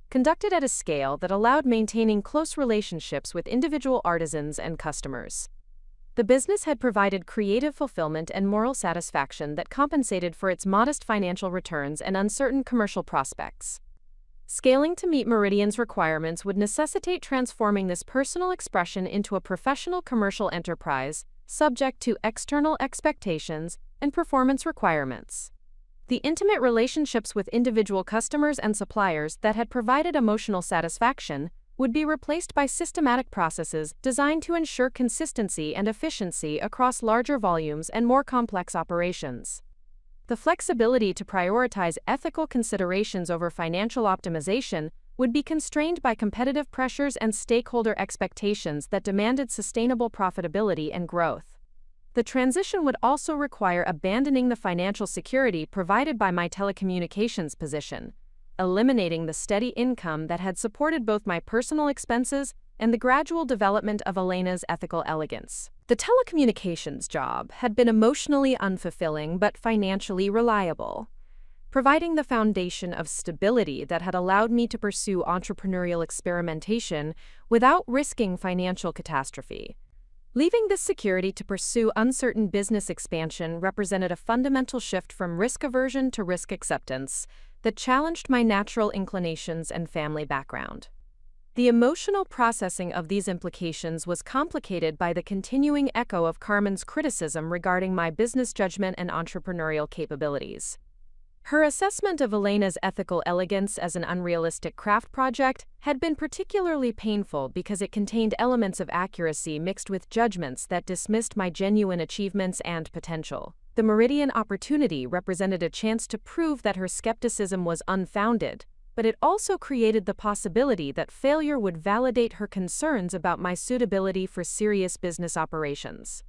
conducted at a scale that allowed maintaining close relationships with individual artisans and customers. The business had provided creative fulfillment and moral satisfaction that compensated for its modest financial returns and uncertain commercial prospects. Scaling to meet Meridian's requirements would necessitate transforming this personal expression into a professional commercial enterprise, subject to external expectations and performance requirements. The intimate relationships with individual customers and suppliers that had provided emotional satisfaction would be replaced by systematic processes designed to ensure consistency and efficiency across larger volumes and more complex operations. The flexibility to prioritize ethical considerations over financial optimization would be constrained by competitive pressures and stakeholder expectations that demanded sustainable profitability and growth. The transition would also require abandoning the financial security provided by my telecommunications position, eliminating the steady income that had supported both my personal expenses and the gradual development of Elena's ethical elegance. The telecommunications job had been emotionally unfulfilling but financially reliable, providing the foundation of stability that had allowed me to pursue entrepreneurial experimentation without risking financial catastrophe. Leaving this security to pursue uncertain business expansion represented a fundamental shift from risk aversion to risk acceptance that challenged my natural inclinations and family background. The emotional processing of these implications was complicated by the continuing echo of Carmen's criticism regarding my business judgment and entrepreneurial capabilities. Her assessment of Elena's ethical elegance as an unrealistic craft project had been particularly painful because it contained elements of accuracy mixed with judgments that dismissed my genuine achievements and potential. The Meridian opportunity represented a chance to prove that her skepticism was unfounded, but it also created the possibility that failure would validate her concerns about my suitability for serious business operations.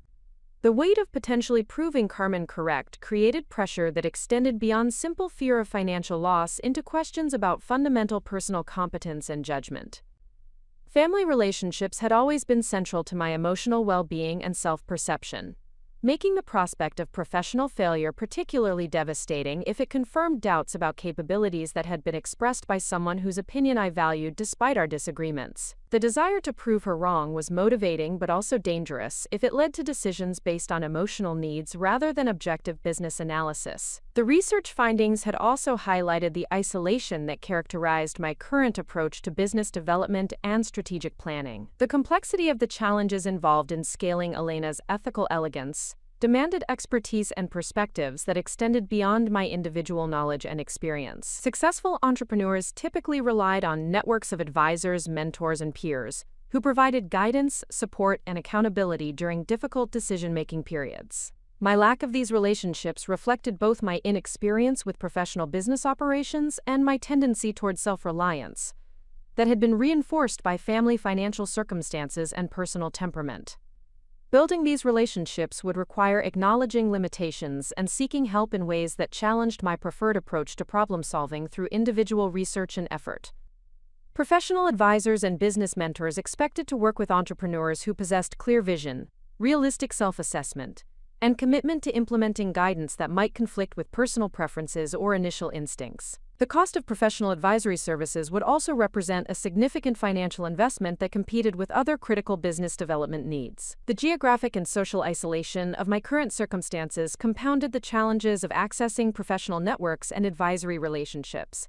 The weight of potentially proving Carmen correct created pressure that extended beyond simple fear of financial loss into questions about fundamental personal competence and judgment. Family relationships had always been central to my emotional well-being and self-perception, making the prospect of professional failure particularly devastating if it confirmed doubts about capabilities that had been expressed by someone whose opinion I valued despite our disagreements. The desire to prove her wrong was motivating but also dangerous if it led to decisions based on emotional needs rather than objective business analysis. The research findings had also highlighted the isolation that characterized my current approach to business development and strategic planning. The complexity of the challenges involved in scaling Elena's ethical elegance demanded expertise and perspectives that extended beyond my individual knowledge and experience. Successful entrepreneurs typically relied on networks of advisors, mentors, and peers who provided guidance, support, and accountability during difficult decision-making periods. My lack of these relationships reflected both my inexperience with professional business operations and my tendency toward self-reliance that had been reinforced by family financial circumstances and personal temperament. Building these relationships would require acknowledging limitations and seeking help in ways that challenged my preferred approach to problem-solving through individual research and effort. Professional advisors and business mentors expected to work with entrepreneurs who possessed clear vision, realistic self-assessment, and commitment to implementing guidance that might conflict with personal preferences or initial instincts. The cost of professional advisory services would also represent a significant financial investment that competed with other critical business development needs. The geographic and social isolation of my current circumstances compounded the challenges of accessing professional networks and advisory relationships.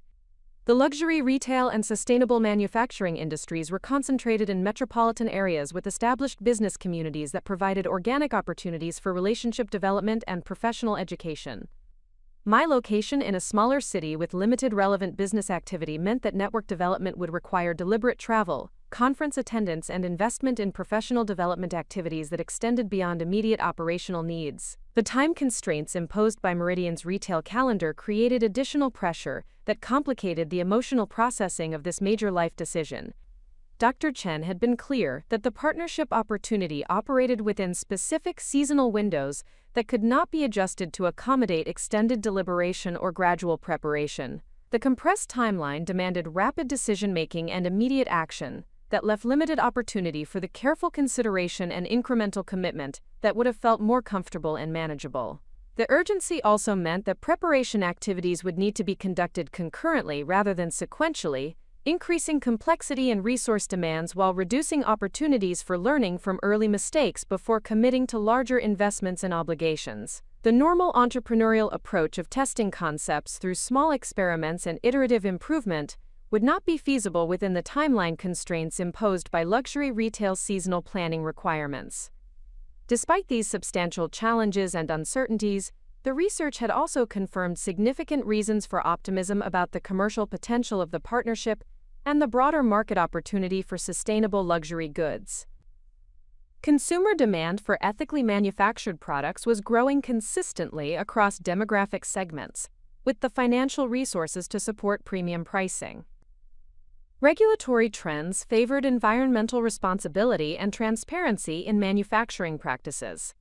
The luxury, retail, and sustainable manufacturing industries were concentrated in metropolitan areas with established business communities that provided organic opportunities for relationship development and professional education. My location in a smaller city with limited relevant business activity meant that network development would require deliberate travel, conference attendance, and investment in professional development activities that extended beyond immediate operational needs. The time constraints imposed by Meridian's retail calendar created additional pressure that complicated the emotional processing of this major life decision. Dr. Chen had been clear that the partnership opportunity operated within specific seasonal windows that could not be adjusted to accommodate extended deliberation or gradual preparation. The compressed timeline demanded rapid decision-making and immediate action that left limited opportunity for the careful consideration and incremental commitment that would have felt more comfortable and manageable. The urgency also meant that preparation activities would need to be conducted concurrently rather than sequentially, increasing complexity and resource demands while reducing opportunities for learning from early mistakes before committing to larger investments and obligations. The normal entrepreneurial approach of testing concepts through small experiments and iterative improvement would not be feasible within the timeline constraints imposed by luxury retail seasonal planning requirements. Despite these substantial challenges and uncertainties, the research had also confirmed significant reasons for optimism about the commercial potential of the partnership and the broader market opportunity for sustainable luxury goods. Consumer demand for ethically manufactured products was growing consistently across demographic segments, with the financial resources to support premium pricing. Regulatory trends favored environmental responsibility and transparency in manufacturing practices.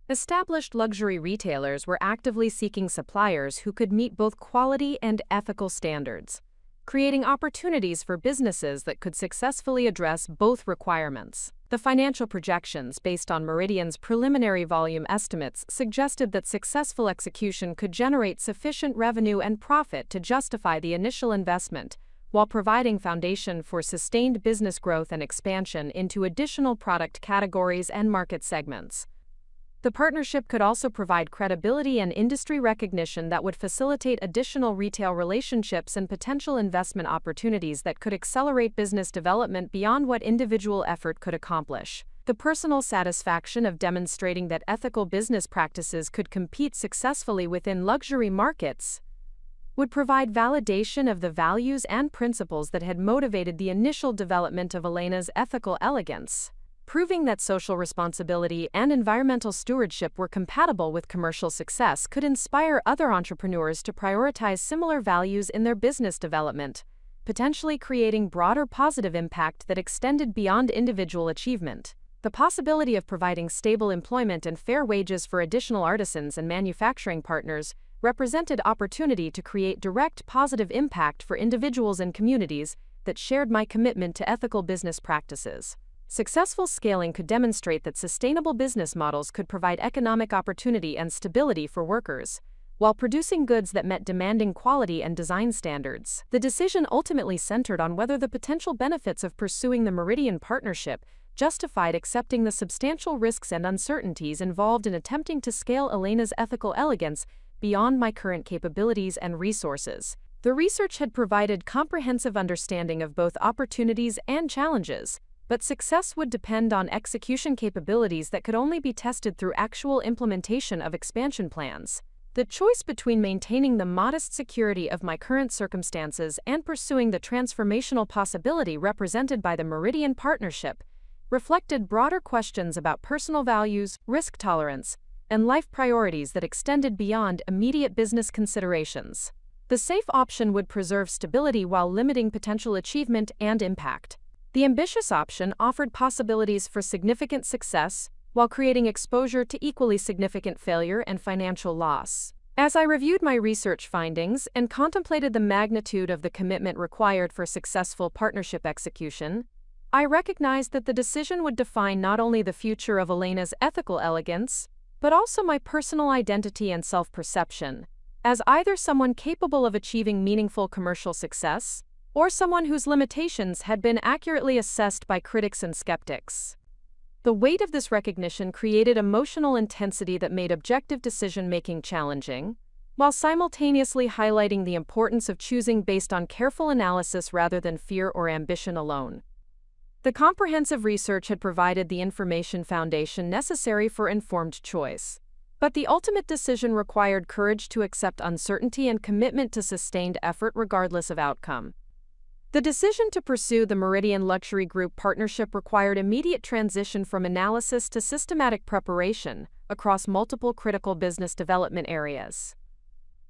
Established luxury retailers were actively seeking suppliers who could meet both quality and ethical standards, creating opportunities for businesses that could successfully address both requirements. The financial projections based on Meridian's preliminary volume estimates suggested that successful execution could generate sufficient revenue and profit to justify the initial investment, while providing foundation for sustained business growth and expansion into additional product categories and market segments. The partnership could also provide credibility and industry recognition that would facilitate additional retail relationships and potential investment opportunities that could accelerate business development beyond what individual effort could accomplish. The personal satisfaction of demonstrating that ethical business practices could compete successfully within luxury markets would provide validation of the values and principles that had motivated the initial development of Elena's ethical elegance, proving that social responsibility and environmental stewardship were compatible with commercial success could inspire other entrepreneurs to prioritize similar values in their business development, potentially creating broader positive impact that extended beyond individual achievement. The possibility of providing stable employment and fair wages for additional artisans and manufacturing partners represented opportunity to create direct positive impact for individuals and communities that shared my commitment to ethical business practices. Successful scaling could demonstrate that sustainable business models could provide economic opportunity and stability for workers, while producing goods that met demanding quality and design standards. The decision ultimately centered on whether the potential benefits of pursuing the Meridian partnership justified accepting the substantial risks and uncertainties involved in attempting to scale Elena's ethical elegance beyond my current capabilities and resources. The research had provided comprehensive understanding of both opportunities and challenges, but success would depend on execution capabilities that could only be tested through actual implementation of expansion plans. The choice between maintaining the modest security of my current circumstances and pursuing the transformational possibility represented by the Meridian partnership reflected broader questions about personal values, risk tolerance, and life priorities that extended beyond immediate business considerations. The safe option would preserve stability while limiting potential achievement and impact. The ambitious option offered possibilities for significant success while creating exposure to equally significant failure and financial loss. As I reviewed my research findings and contemplated the magnitude of the commitment required for successful partnership execution, I recognized that the decision would define not only the future of Elena's ethical elegance, but also my personal identity and self-perception, as either someone capable of achieving meaningful commercial success, or someone whose limitations had been accurately assessed by critics and skeptics. The weight of this recognition created emotional intensity that made objective decision-making challenging, while simultaneously highlighting the importance of choosing based on careful analysis rather than fear or ambition alone. The comprehensive research had provided the information foundation necessary for informed choice, but the ultimate decision required courage to accept uncertainty and commitment to sustained effort regardless of outcome. The decision to pursue the Meridian Luxury Group partnership required immediate transition from analysis to systematic preparation across multiple critical business development areas.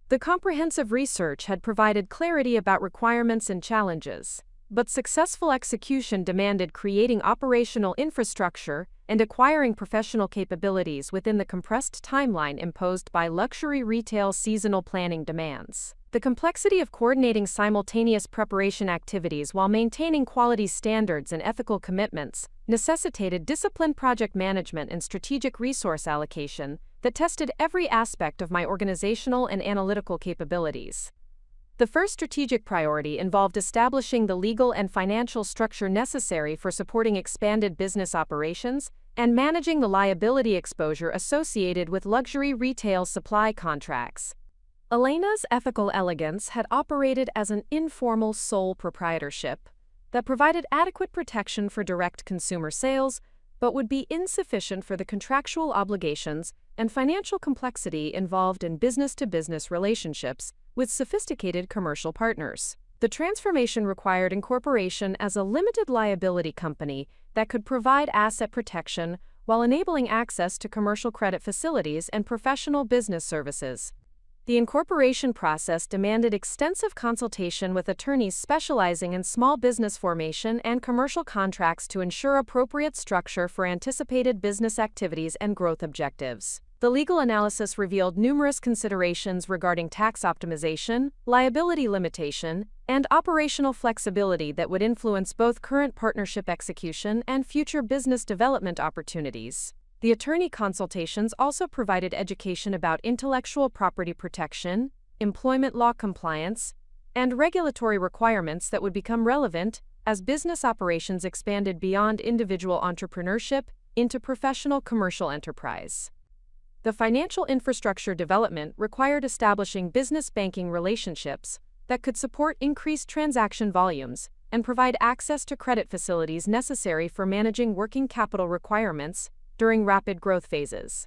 The comprehensive research had provided clarity about requirements and challenges, but successful execution demanded creating operational infrastructure and acquiring professional capabilities within the compressed timeline imposed by luxury retail seasonal planning demands. The complexity of coordinating simultaneous preparation activities while maintaining quality standards and ethical commitments necessitated disciplined project management and strategic resource allocation that tested every aspect of my organizational and analytical capabilities. The first strategic priority involved establishing the legal and financial structure necessary for supporting expanded business operations and managing the liability exposure associated with luxury retail supply contracts. Elena's Ethical Elegance had operated as an informal sole proprietorship that provided adequate protection for direct consumer sales, but would be insufficient for the contractual obligations and financial complexity involved in business-to-business relationships with sophisticated commercial partners. The transformation required incorporation as a limited liability company that could provide asset protection while enabling access to commercial credit facilities and professional business services. The incorporation process demanded extensive consultation with attorneys specializing in small business formation and commercial contracts to ensure appropriate structure for anticipated business activities and growth objectives. The legal analysis revealed numerous considerations regarding tax optimization, liability limitation, and operational flexibility that would influence both current partnership execution and future business development opportunities. The attorney consultations also provided education about intellectual property protection, employment law compliance, and regulatory requirements that would become relevant as business operations expanded beyond individual entrepreneurship into professional commercial enterprise. The financial infrastructure development required establishing business banking relationships that could support increased transaction volumes and provide access to credit facilities necessary for managing working capital requirements during rapid growth phases.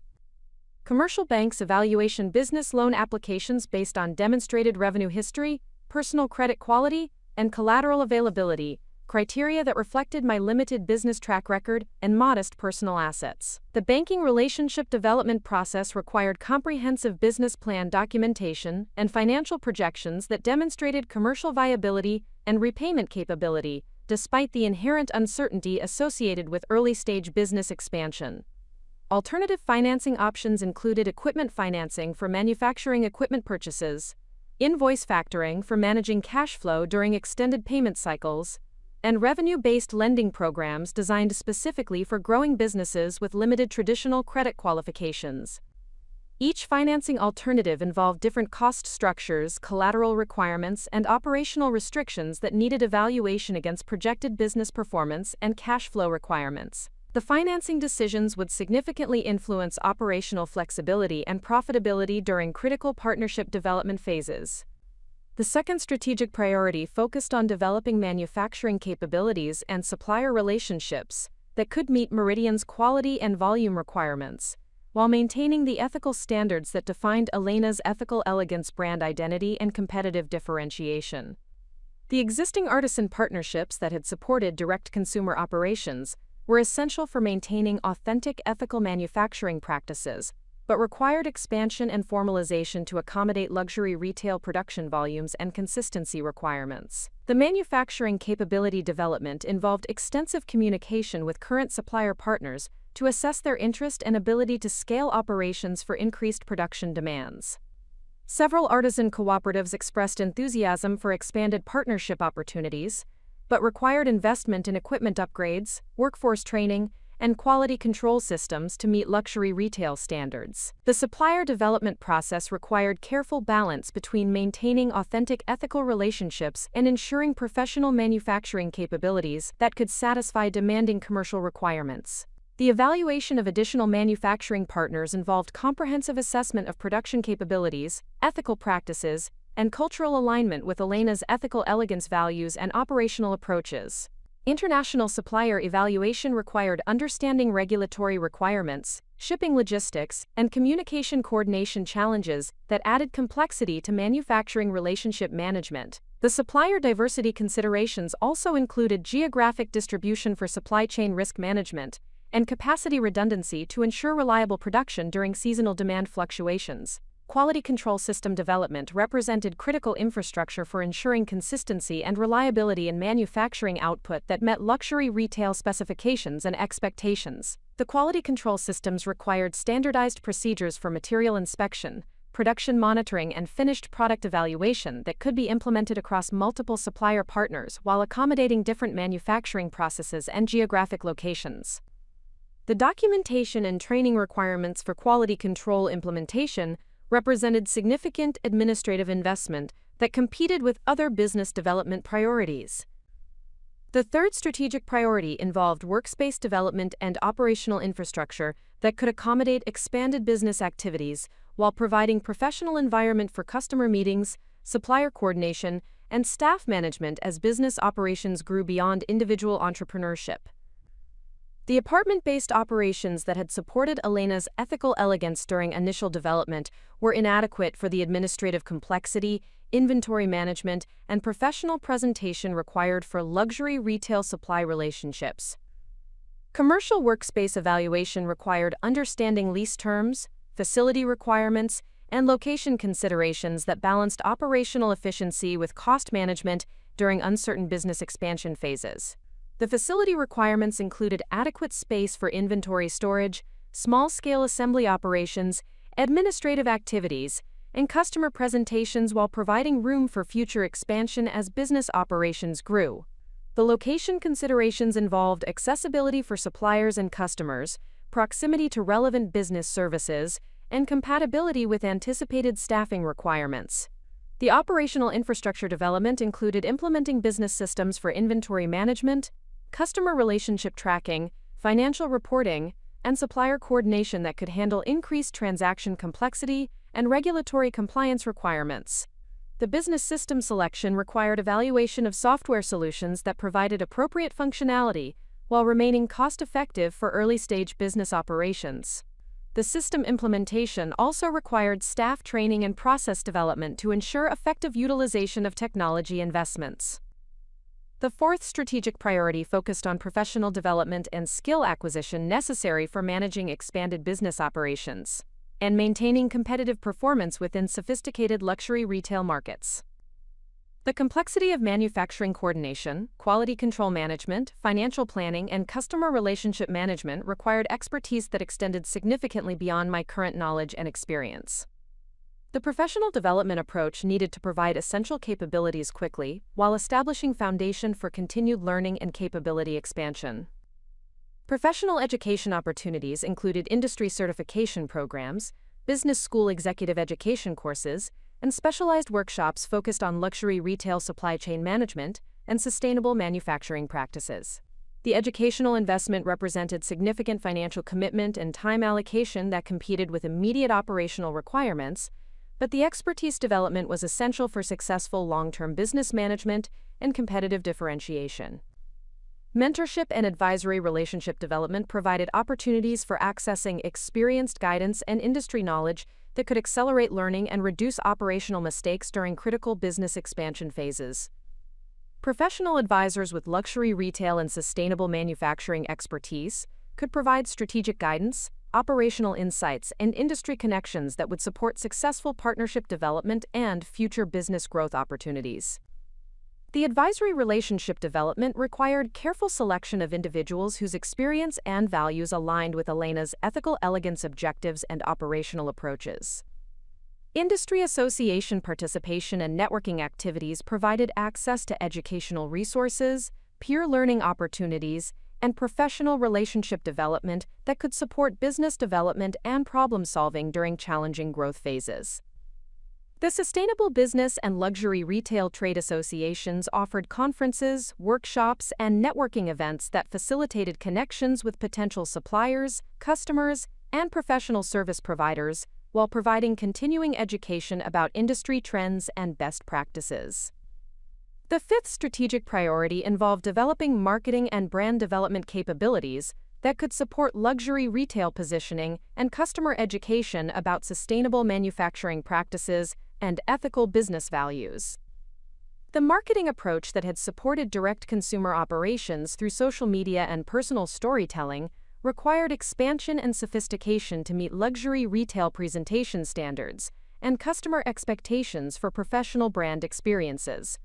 Commercial banks evaluation business loan applications based on demonstrated revenue history, personal credit quality, and collateral availability, criteria that reflected my limited business track record and modest personal assets. The banking relationship development process required comprehensive business plan documentation and financial projections that demonstrated commercial viability and repayment capability, despite the inherent uncertainty associated with early-stage business expansion. Alternative financing options included equipment financing for manufacturing equipment purchases, invoice factoring for managing cash flow during extended payment cycles, and revenue-based lending programs designed specifically for growing businesses with limited traditional credit qualifications. Each financing alternative involved different cost structures, collateral requirements, and operational restrictions that needed evaluation against projected business performance and cash flow requirements. The financing decisions would significantly influence operational flexibility and profitability during critical partnership development phases. The second strategic priority focused on developing manufacturing capabilities and supplier relationships that could meet Meridian's quality and volume requirements, while maintaining the ethical standards that defined Elena's Ethical Elegance brand identity and competitive differentiation. The existing artisan partnerships that had supported direct consumer operations were essential for maintaining authentic ethical manufacturing practices, but required expansion and formalization to accommodate luxury retail production volumes and consistency requirements. The manufacturing capability development involved extensive communication with current supplier partners to assess their interest and ability to scale operations for increased production demands. Several artisan cooperatives expressed enthusiasm for expanded partnership opportunities, but required investment in equipment upgrades, workforce training, and quality control systems to meet luxury retail standards. The supplier development process required careful balance between maintaining authentic ethical relationships and ensuring professional manufacturing capabilities that could satisfy demanding commercial requirements. The evaluation of additional manufacturing partners involved comprehensive assessment of production capabilities, ethical practices, and cultural alignment with Elena's Ethical Elegance values and operational approaches. International supplier evaluation required understanding regulatory requirements, shipping logistics, and communication coordination challenges that added complexity to manufacturing relationship management. The supplier diversity considerations also included geographic distribution for supply chain risk management and capacity redundancy to ensure reliable production during seasonal demand fluctuations. Quality control system development represented critical infrastructure for ensuring consistency and reliability in manufacturing output that met luxury retail specifications and expectations. The quality control systems required standardized procedures for material inspection, production monitoring, and finished product evaluation that could be implemented across multiple supplier partners while accommodating different manufacturing processes and geographic locations. The documentation and training requirements for quality control implementation represented significant administrative investment that competed with other business development priorities. The third strategic priority involved workspace development and operational infrastructure that could accommodate expanded business activities while providing professional environment for customer meetings, supplier coordination, and staff management as business operations grew beyond individual entrepreneurship. The apartment-based operations that had supported Elena's ethical elegance during initial development were inadequate for the administrative complexity, inventory management, and professional presentation required for luxury retail supply relationships. Commercial workspace evaluation required understanding lease terms, facility requirements, and location considerations that balanced operational efficiency with cost management during uncertain business expansion phases. The facility requirements included adequate space for inventory storage, small-scale assembly operations, administrative activities, and customer presentations while providing room for future expansion as business operations grew. The location considerations involved accessibility for suppliers and customers, proximity to relevant business services, and compatibility with anticipated staffing requirements. The operational infrastructure development included implementing business systems for inventory management, customer relationship tracking, financial reporting, and supplier coordination that could handle increased transaction complexity and regulatory compliance requirements. The business system selection required evaluation of software solutions that provided appropriate functionality while remaining cost-effective for early-stage business operations. The system implementation also required staff training and process development to ensure effective utilization of technology investments. The fourth strategic priority focused on professional development and skill acquisition necessary for managing expanded business operations and maintaining competitive performance within sophisticated luxury retail markets. The complexity of manufacturing coordination, quality control management, financial planning, and customer relationship management required expertise that extended significantly beyond my current knowledge and experience. The professional development approach needed to provide essential capabilities quickly while establishing foundation for continued learning and capability expansion. Professional education opportunities included industry certification programs, business school executive education courses, and specialized workshops focused on luxury retail supply chain management and sustainable manufacturing practices. The educational investment represented significant financial commitment and time allocation that competed with immediate operational requirements, but the expertise development was essential for successful long-term business management and competitive differentiation. Mentorship and advisory relationship development provided opportunities for accessing experienced guidance and industry knowledge that could accelerate learning and reduce operational mistakes during critical business expansion phases. Professional advisors with luxury retail and sustainable manufacturing expertise could provide strategic guidance, operational insights, and industry connections that would support successful partnership development and future business growth opportunities. The advisory relationship development required careful selection of individuals whose experience and values aligned with Elena's ethical elegance objectives and operational approaches. Industry association participation and networking activities provided access to educational resources, peer learning opportunities, and professional relationship development that could support business development and problem-solving during challenging growth phases. The Sustainable Business and Luxury Retail Trade Associations offered conferences, workshops, and networking events that facilitated connections with potential suppliers, customers, and professional service providers, while providing continuing education about industry trends and best practices. The fifth strategic priority involved developing marketing and brand development capabilities that could support luxury retail positioning and customer education about sustainable manufacturing practices and ethical business values. The marketing approach that had supported direct consumer operations through social media and personal storytelling required expansion and sophistication to meet luxury retail presentation standards and customer expectations for professional brand experiences.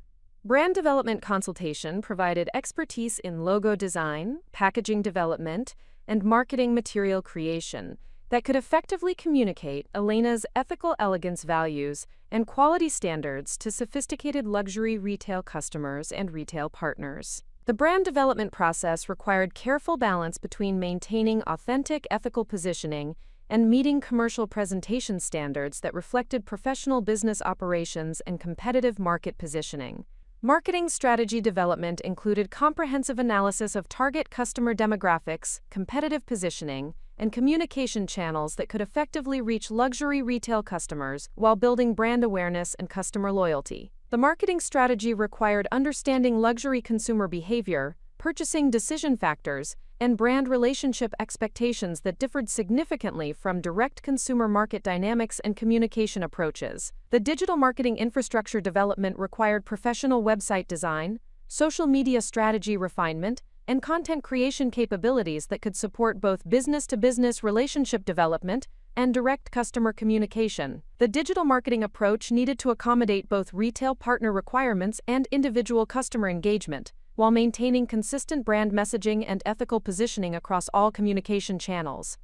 Brand development consultation provided expertise in logo design, packaging development, and marketing material creation that could effectively communicate Elena's ethical elegance values and quality standards to sophisticated luxury retail customers and retail partners. The brand development process required careful balance between maintaining authentic ethical positioning and meeting commercial presentation standards that reflected professional business operations and competitive market positioning. Marketing strategy development included comprehensive analysis of target customer demographics, competitive positioning, and communication channels that could effectively reach luxury retail customers while building brand awareness and customer loyalty. The marketing strategy required understanding luxury consumer behavior, purchasing decision factors, and brand relationship expectations that differed significantly from direct consumer market dynamics and communication approaches. The digital marketing infrastructure development required professional website design, social media strategy refinement, and content creation capabilities that could support both business-to-business relationship development and direct customer communication. The digital marketing approach needed to accommodate both retail partner requirements and individual customer engagement, while maintaining consistent brand messaging and ethical positioning across all communication channels.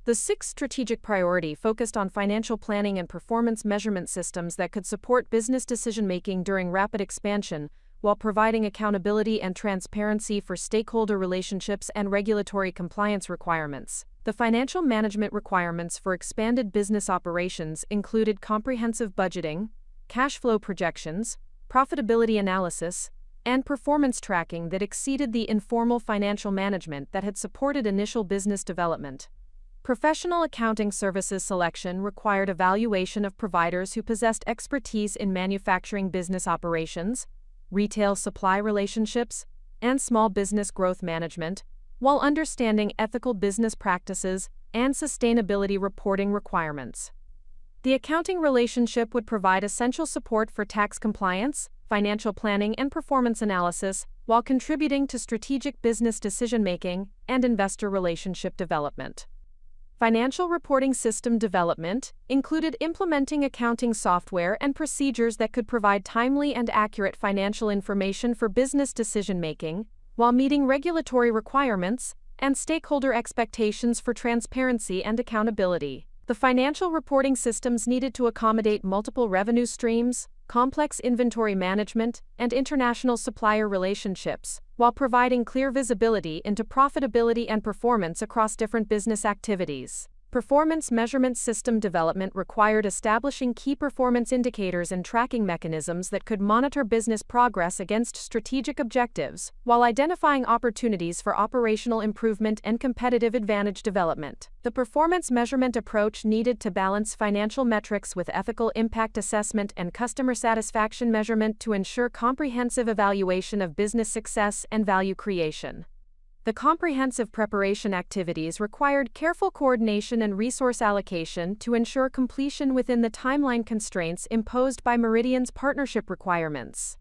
The sixth strategic priority focused on financial planning and performance measurement systems that could support business decision-making during rapid expansion, while providing accountability and transparency for stakeholder relationships and regulatory compliance requirements. The financial management requirements for expanded business operations included comprehensive budgeting, cash flow projections, profitability analysis, and performance tracking that exceeded the informal financial management that had supported initial business development. Professional accounting services selection required evaluation of providers who possessed expertise in manufacturing business operations, retail supply relationships, and small business growth management, while understanding ethical business practices and sustainability reporting requirements. The accounting relationship would provide essential support for tax compliance, financial planning, and performance analysis, while contributing to strategic business decision-making and investor relationship development. Financial reporting system development included implementing accounting software and procedures that could provide timely and accurate financial information for business decision-making, while meeting regulatory requirements and stakeholder expectations for transparency and accountability. The financial reporting systems needed to accommodate multiple revenue streams, complex inventory management, and international supplier relationships, while providing clear visibility into profitability and performance across different business activities. Performance measurement system development required establishing key performance indicators and tracking mechanisms that could monitor business progress against strategic objectives, while identifying opportunities for operational improvement and competitive advantage development. The performance measurement approach needed to balance financial metrics with ethical impact assessment and customer satisfaction measurement to ensure comprehensive evaluation of business success and value creation. The comprehensive preparation activities required careful coordination and resource allocation to ensure completion within the timeline constraints imposed by Meridian's partnership requirements.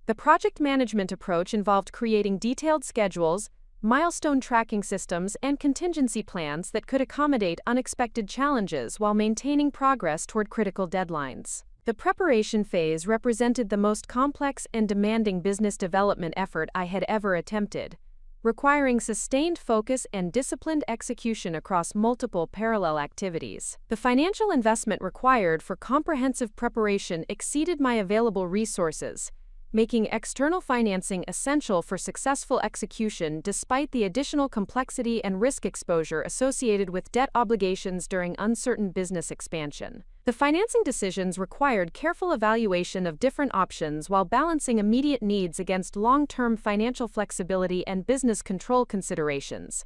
The project management approach involved creating detailed schedules, milestone tracking systems, and contingency plans that could accommodate unexpected challenges while maintaining progress toward critical deadlines. The preparation phase represented the most complex and demanding business development effort I had ever attempted, requiring sustained focus and disciplined execution across multiple parallel activities. The financial investment required for comprehensive preparation exceeded my available resources, making external financing essential for successful execution despite the additional complexity and risk exposure associated with debt obligations during uncertain business expansion. The financing decisions required careful evaluation of different options while balancing immediate needs against long-term financial flexibility and business control considerations.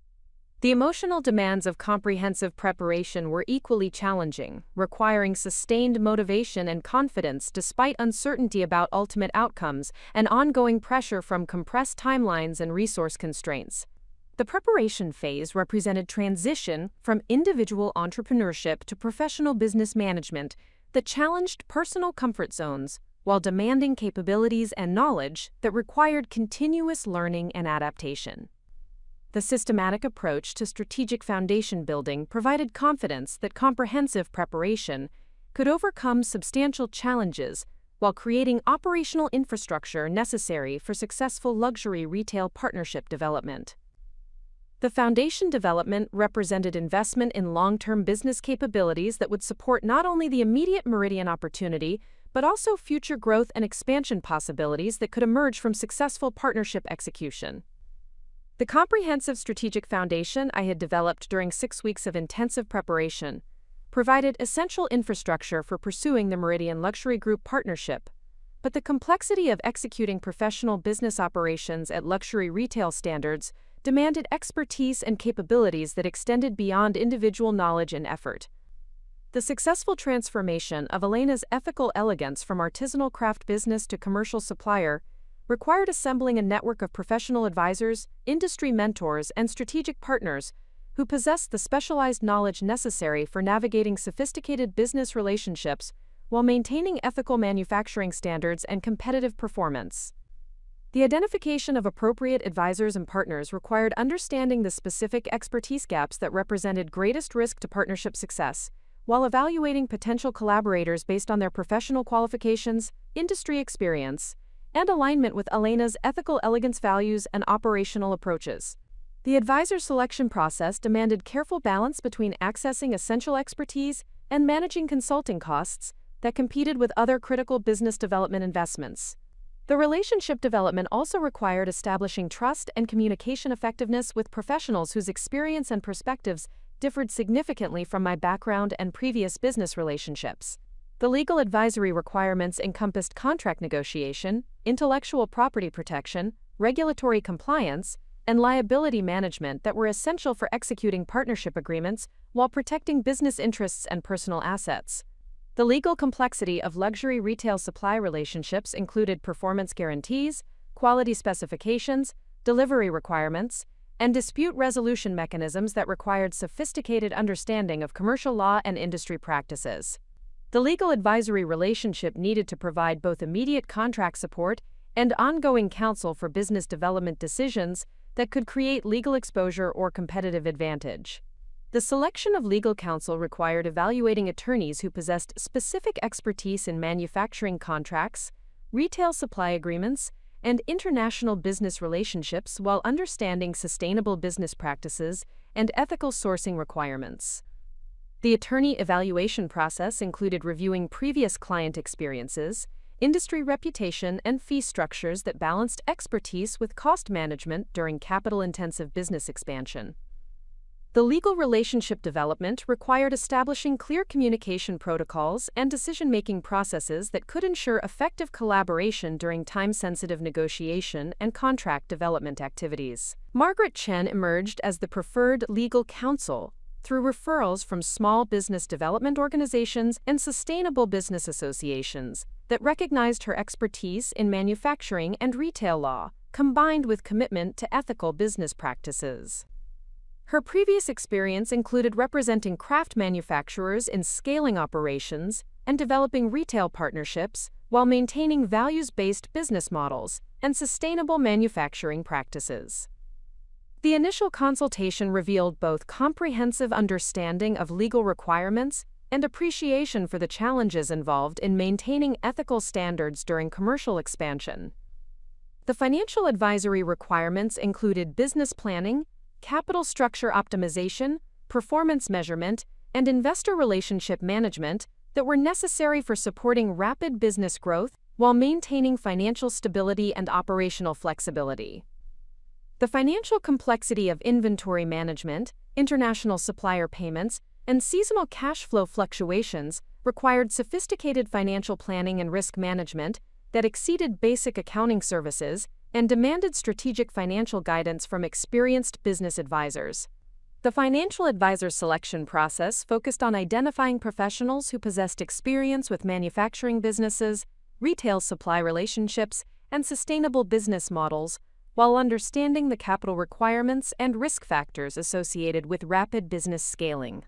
The emotional demands of comprehensive preparation were equally challenging, requiring sustained motivation and confidence despite uncertainty about ultimate outcomes and ongoing pressure from compressed timelines and resource constraints. The preparation phase represented transition from individual entrepreneurship to professional business management that challenged personal comfort zones while demanding capabilities and knowledge that required continuous learning and adaptation. The systematic approach to strategic foundation building provided confidence that comprehensive preparation could overcome substantial challenges while creating operational infrastructure necessary for successful luxury retail partnership development. The foundation development represented investment in long-term business capabilities that would support not only the immediate Meridian opportunity, but also future growth and expansion possibilities that could emerge from successful partnership execution. The comprehensive strategic foundation I had developed during 6 weeks of intensive preparation provided essential infrastructure for pursuing the Meridian Luxury Group partnership, but the complexity of executing professional business operations at luxury retail standards demanded expertise and capabilities that extended beyond individual knowledge and effort. The successful transformation of Elena's ethical elegance from artisanal craft business to commercial supplier required assembling a network of professional advisors, industry mentors, and strategic partners who possessed the specialized knowledge necessary for navigating sophisticated business relationships while maintaining ethical manufacturing standards and competitive performance. The identification of appropriate advisors and partners required understanding the specific expertise gaps that represented greatest risk to partnership success, while evaluating potential collaborators based on their professional qualifications, industry experience, and alignment with Elena's ethical elegance values and operational approaches. The advisor selection process demanded careful balance between accessing essential expertise and managing consulting costs that competed with other critical business development investments. The relationship development also required establishing trust and communication effectiveness with professionals whose experience and perspectives differed significantly from my background and previous business relationships. The legal advisory requirements encompassed contract negotiation, intellectual property protection, regulatory compliance, and liability management that were essential for executing partnership agreements while protecting business interests and personal assets. The legal complexity of luxury retail supply relationships included performance guarantees, quality specifications, delivery requirements, and dispute resolution mechanisms that required sophisticated understanding of commercial law and industry practices. The legal advisory relationship needed to provide both immediate contract support and ongoing counsel for business development decisions that could create legal exposure or competitive advantage. The selection of legal counsel required evaluating attorneys who possessed specific expertise in manufacturing contracts, retail supply agreements, and international business relationships while understanding sustainable business practices and ethical sourcing requirements. The attorney evaluation process included reviewing previous client experiences, industry reputation, and fee structures that balanced expertise with cost management during capital-intensive business expansion. The legal relationship development required establishing clear communication protocols and decision-making processes that could ensure effective collaboration during time-sensitive negotiation and contract development activities. Margaret Chen emerged as the preferred legal counsel through referrals from small business development organizations and sustainable business associations that recognized her expertise in manufacturing and retail law, combined with commitment to ethical business practices. Her previous experience included representing craft manufacturers in scaling operations and developing retail partnerships while maintaining values-based business models and sustainable manufacturing practices. The initial consultation revealed both comprehensive understanding of legal requirements and appreciation for the challenges involved in maintaining ethical standards during commercial expansion. The financial advisory requirements included business planning, capital structure optimization, performance measurement, and investor relationship management that were necessary for supporting rapid business growth while maintaining financial stability and operational flexibility. The financial complexity of inventory management, international supplier payments, and seasonal cash flow fluctuations required sophisticated financial planning and risk management that exceeded basic accounting services and demanded strategic financial guidance from experienced business advisors. The financial advisor selection process focused on identifying professionals who possessed experience with manufacturing businesses, retail supply relationships, and sustainable business models, while understanding the capital requirements and risk factors associated with rapid business scaling.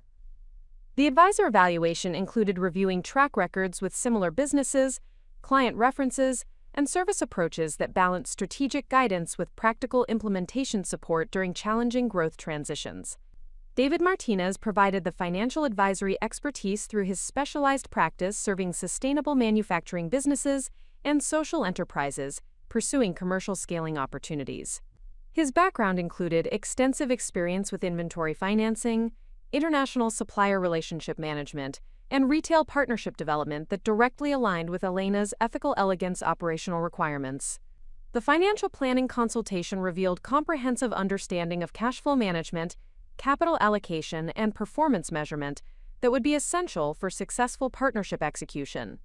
The advisor evaluation included reviewing track records with similar businesses, client references, and service approaches that balance strategic guidance with practical implementation support during challenging growth transitions. David Martinez provided the financial advisory expertise through his specialized practice serving sustainable manufacturing businesses and social enterprises pursuing commercial scaling opportunities. His background included extensive experience with inventory financing, international supplier relationship management, and retail partnership development that directly aligned with Elena's ethical elegance operational requirements. The financial planning consultation revealed comprehensive understanding of cash flow management, capital allocation, and performance measurement that would be essential for successful partnership execution.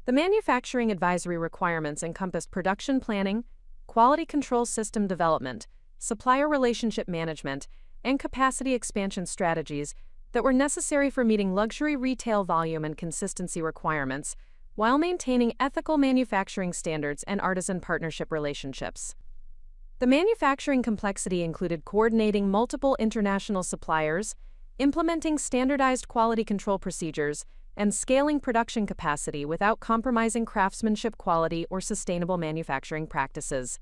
The manufacturing advisory requirements encompassed production planning, quality control system development, supplier relationship management, and capacity expansion strategies that were necessary for meeting luxury retail volume and consistency requirements while maintaining ethical manufacturing standards and artisan partnership relationships. The manufacturing complexity included coordinating multiple international suppliers, implementing standardized quality control procedures, and scaling production capacity without compromising craftsmanship quality or sustainable manufacturing practices.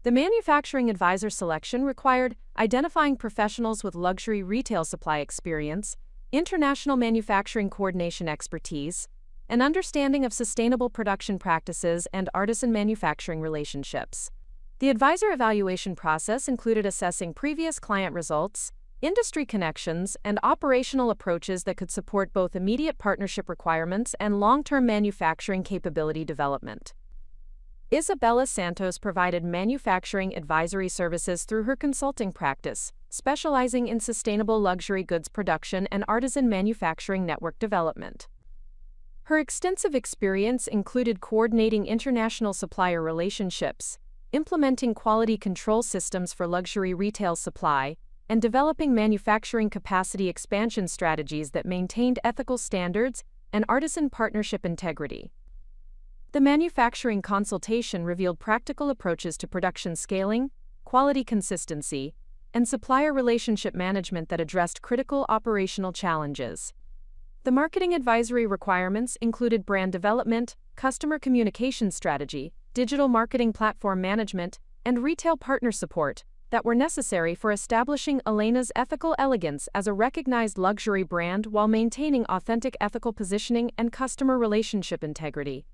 The manufacturing advisor selection required identifying professionals with luxury retail supply experience, international manufacturing coordination expertise, an understanding of sustainable production practices and artisan manufacturing relationships. The advisor evaluation process included assessing previous client results, industry connections, and operational approaches that could support both immediate partnership requirements and long-term manufacturing capability development. Isabella Santos provided manufacturing advisory services through her consulting practice, specializing in sustainable luxury goods production and artisan manufacturing network development. Her extensive experience included coordinating international supplier relationships, implementing quality control systems for luxury retail supply, and developing manufacturing capacity expansion strategies that maintained ethical standards and artisan partnership integrity. The manufacturing consultation revealed practical approaches to production scaling, quality consistency, and supplier relationship management that addressed critical operational challenges. The marketing advisory requirements included brand development, customer communication strategy, digital marketing platform management, and retail partner support that were necessary for establishing Elena's ethical elegance as a recognized luxury brand while maintaining authentic ethical positioning and customer relationship integrity.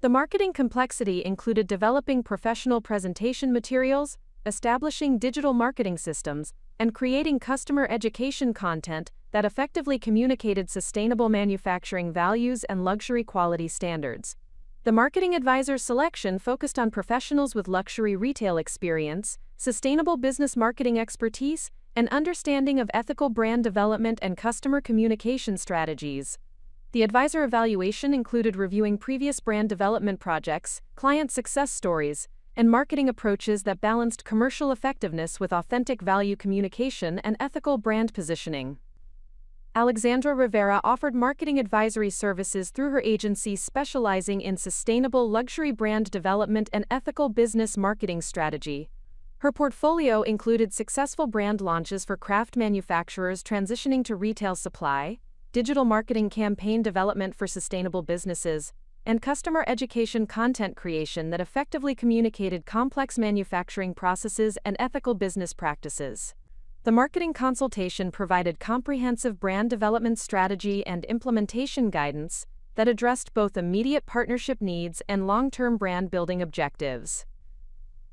The marketing complexity included developing professional presentation materials, establishing digital marketing systems, and creating customer education content that effectively communicated sustainable manufacturing values and luxury quality standards. The marketing advisor selection focused on professionals with luxury retail experience, sustainable business marketing expertise, and understanding of ethical brand development and customer communication strategies. The advisor evaluation included reviewing previous brand development projects, client success stories, and marketing approaches that balanced commercial effectiveness with authentic value communication and ethical brand positioning. Alexandra Rivera offered marketing advisory services through her agency specializing in sustainable luxury brand development and ethical business marketing strategy. Her portfolio included successful brand launches for craft manufacturers transitioning to retail supply, digital marketing campaign development for sustainable businesses, and customer education content creation that effectively communicated complex manufacturing processes and ethical business practices. The marketing consultation provided comprehensive brand development strategy and implementation guidance that addressed both immediate partnership needs and long-term brand building objectives.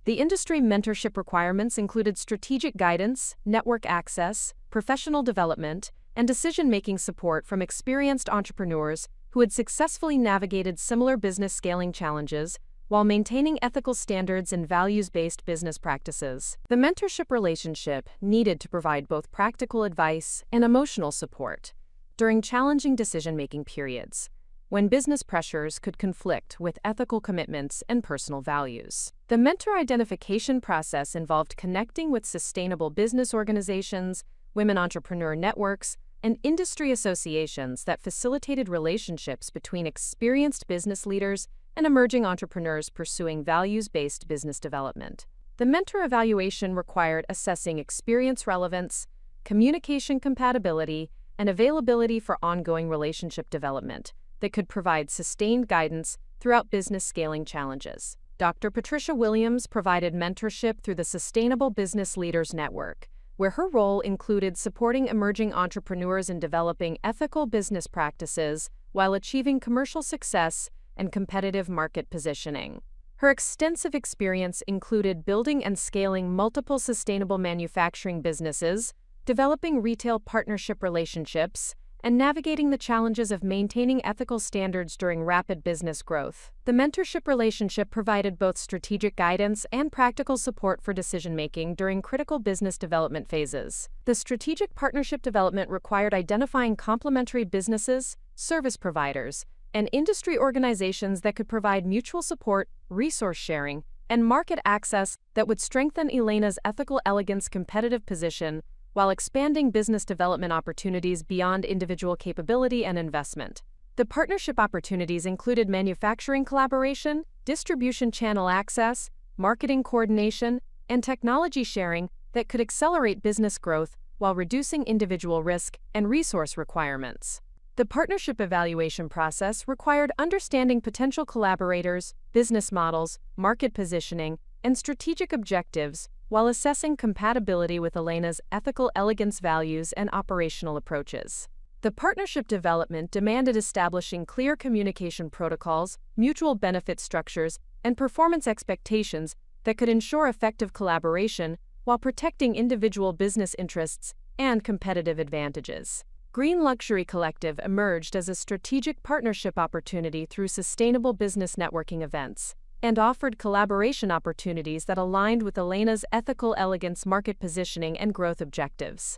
The industry mentorship requirements included strategic guidance, network access, professional development, and decision-making support from experienced entrepreneurs who had successfully navigated similar business scaling challenges while maintaining ethical standards and values-based business practices. The mentorship relationship needed to provide both practical advice and emotional support during challenging decision-making periods, when business pressures could conflict with ethical commitments and personal values. The mentor identification process involved connecting with sustainable business organizations, women entrepreneur networks, and industry associations that facilitated relationships between experienced business leaders and emerging entrepreneurs pursuing values-based business development. The mentor evaluation required assessing experience relevance, communication compatibility, and availability for ongoing relationship development that could provide sustained guidance throughout business scaling challenges. Dr. Patricia Williams provided mentorship through the Sustainable Business Leaders Network, where her role included supporting emerging entrepreneurs in developing ethical business practices while achieving commercial success and competitive market positioning. Her extensive experience included building and scaling multiple sustainable manufacturing businesses, developing retail partnership relationships, and navigating the challenges of maintaining ethical standards during rapid business growth. The mentorship relationship provided both strategic guidance and practical support for decision-making during critical business development phases. The strategic partnership development required identifying complementary businesses, service providers, and industry organizations that could provide mutual support, resource sharing, and market access that would strengthen Elena's ethical elegance competitive position while expanding business development opportunities beyond individual capability and investment. The partnership opportunities included manufacturing collaboration, distribution channel access, marketing coordination, and technology sharing that could accelerate business growth while reducing individual risk and resource requirements. The partnership evaluation process required understanding potential collaborators, business models, market positioning, and strategic objectives while assessing compatibility with Elena's ethical elegance values and operational approaches. The partnership development demanded establishing clear communication protocols, mutual benefit structures, and performance expectations that could ensure effective collaboration while protecting individual business interests and competitive advantages. Green Luxury Collective emerged as a strategic partnership opportunity through sustainable business networking events and offered collaboration opportunities that aligned with Elena's ethical elegance market positioning and growth objectives.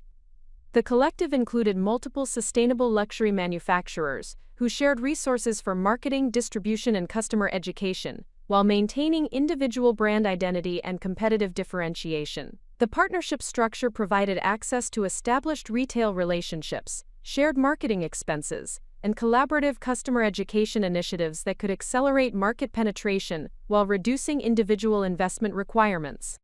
The collective included multiple sustainable luxury manufacturers who shared resources for marketing, distribution, and customer education, while maintaining individual brand identity and competitive differentiation. The partnership structure provided access to established retail relationships, shared marketing expenses, and collaborative customer education initiatives that could accelerate market penetration while reducing individual investment requirements.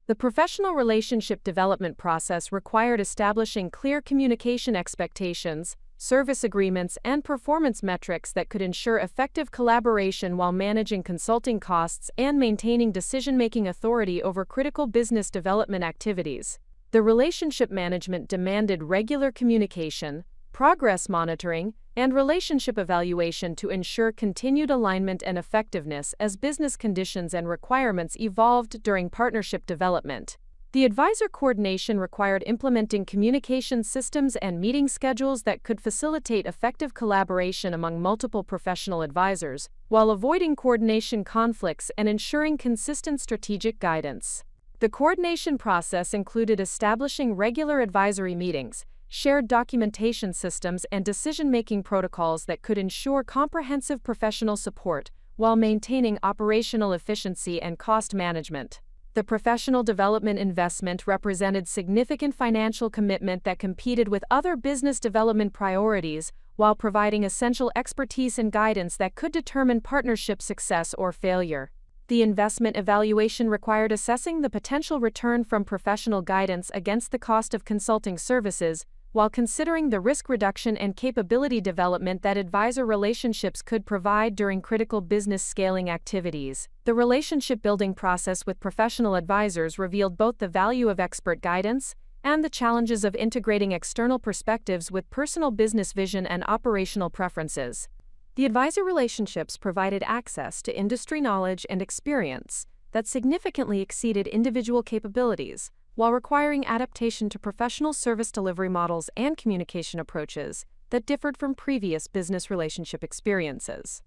The professional relationship development process required establishing clear communication expectations, service agreements, and performance metrics that could ensure effective collaboration while managing consulting costs and maintaining decision-making authority over critical business development activities. The relationship management demanded regular communication, progress monitoring, and relationship evaluation to ensure continued alignment and effectiveness as business conditions and requirements evolved during partnership development. The advisor coordination required implementing communication systems and meeting schedules that could facilitate effective collaboration among multiple professional advisors, while avoiding coordination conflicts and ensuring consistent strategic guidance. The coordination process included establishing regular advisory meetings, shared documentation systems, and decision-making protocols that could ensure comprehensive professional support while maintaining operational efficiency and cost management. The professional development investment represented significant financial commitment that competed with other business development priorities while providing essential expertise and guidance that could determine partnership success or failure. The investment evaluation required assessing the potential return from professional guidance against the cost of consulting services, while considering the risk reduction and capability development that advisor relationships could provide during critical business scaling activities. The relationship-building process with professional advisors revealed both the value of expert guidance and the challenges of integrating external perspectives with personal business vision and operational preferences. The advisor relationships provided access to industry knowledge and experience that significantly exceeded individual capabilities, while requiring adaptation to professional service delivery models and communication approaches that differed from previous business relationship experiences.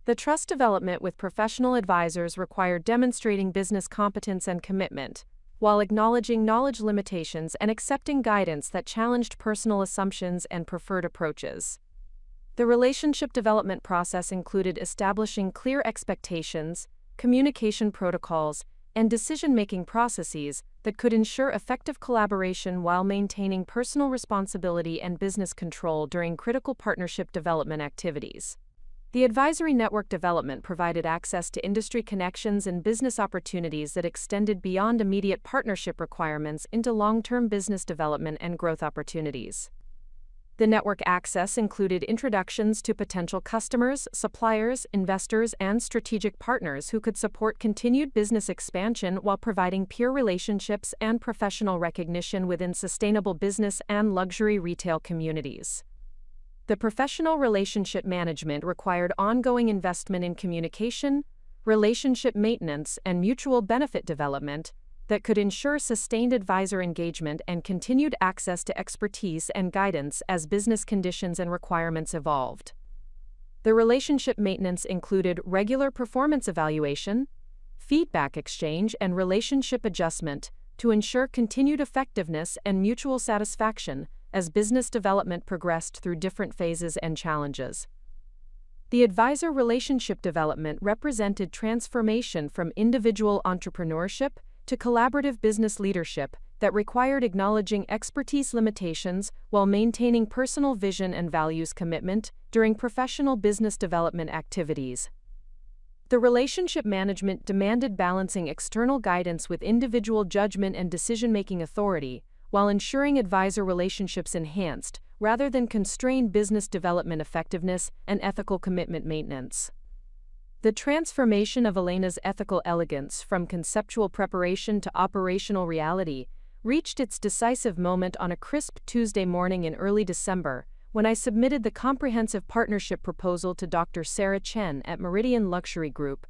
The trust development with professional advisors required demonstrating business competence and commitment, while acknowledging knowledge limitations and accepting guidance that challenged personal assumptions and preferred approaches. The relationship development process included establishing clear expectations, communication protocols, and decision-making processes that could ensure effective collaboration while maintaining personal responsibility and business control during critical partnership development activities. The advisory network development provided access to industry connections and business opportunities that extended beyond immediate partnership requirements into long-term business development and growth opportunities. The network access included introductions to potential customers, suppliers, investors, and strategic partners who could support continued business expansion while providing peer relationships and professional recognition within sustainable business and luxury retail communities. The professional relationship management required ongoing investment in communication, relationship maintenance, and mutual benefit development that could ensure sustained advisor engagement and continued access to expertise and guidance as business conditions and requirements evolved. The relationship maintenance included regular performance evaluation, feedback exchange, and relationship adjustment to ensure continued effectiveness and mutual satisfaction as business development progressed through different phases and challenges. The advisor relationship development represented transformation from individual entrepreneurship to collaborative business leadership that required acknowledging expertise limitations while maintaining personal vision and values commitment during professional business development activities. The relationship management demanded balancing external guidance with individual judgment and decision-making authority, while ensuring advisor relationships enhanced, rather than constrained business development effectiveness and ethical commitment maintenance. The transformation of Elena's ethical elegance from conceptual preparation to operational reality reached its decisive moment on a crisp Tuesday morning in early December, when I submitted the comprehensive partnership proposal to Dr. Sarah Chen at Meridian Luxury Group.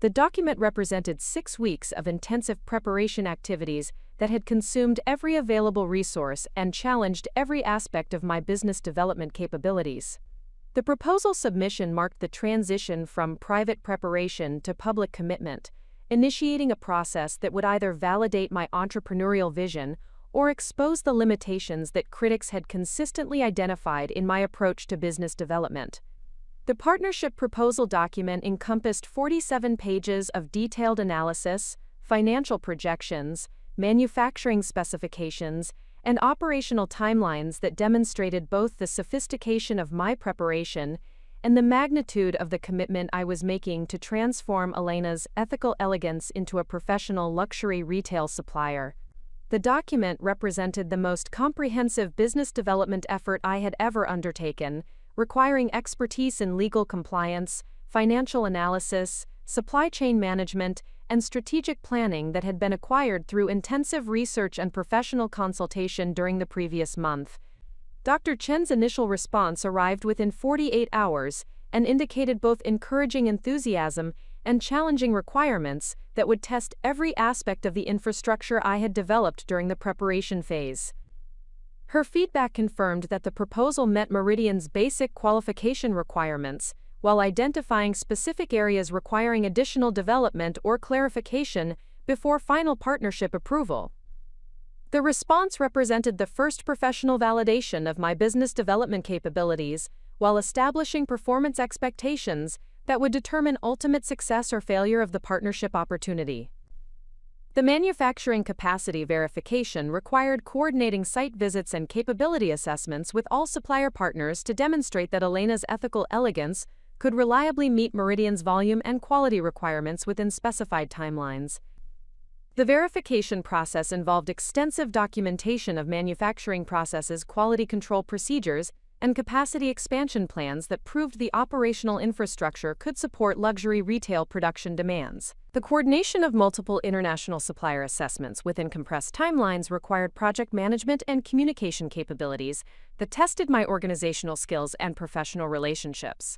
The document represented 6 weeks of intensive preparation activities that had consumed every available resource and challenged every aspect of my business development capabilities. The proposal submission marked the transition from private preparation to public commitment, initiating a process that would either validate my entrepreneurial vision or expose the limitations that critics had consistently identified in my approach to business development. The partnership proposal document encompassed 47 pages of detailed analysis, financial projections, manufacturing specifications, and operational timelines that demonstrated both the sophistication of my preparation and the magnitude of the commitment I was making to transform Elena's ethical elegance into a professional luxury retail supplier. The document represented the most comprehensive business development effort I had ever undertaken, requiring expertise in legal compliance, financial analysis, supply chain management, and strategic planning that had been acquired through intensive research and professional consultation during the previous month. Dr. Chen's initial response arrived within 48 hours and indicated both encouraging enthusiasm and challenging requirements that would test every aspect of the infrastructure I had developed during the preparation phase. Her feedback confirmed that the proposal met Meridian's basic qualification requirements, while identifying specific areas requiring additional development or clarification before final partnership approval. The response represented the first professional validation of my business development capabilities, while establishing performance expectations that would determine ultimate success or failure of the partnership opportunity. The manufacturing capacity verification required coordinating site visits and capability assessments with all supplier partners to demonstrate that Elena's ethical elegance could reliably meet Meridian's volume and quality requirements within specified timelines. The verification process involved extensive documentation of manufacturing processes, quality control procedures, and capacity expansion plans that proved the operational infrastructure could support luxury retail production demands. The coordination of multiple international supplier assessments within compressed timelines required project management and communication capabilities that tested my organizational skills and professional relationships.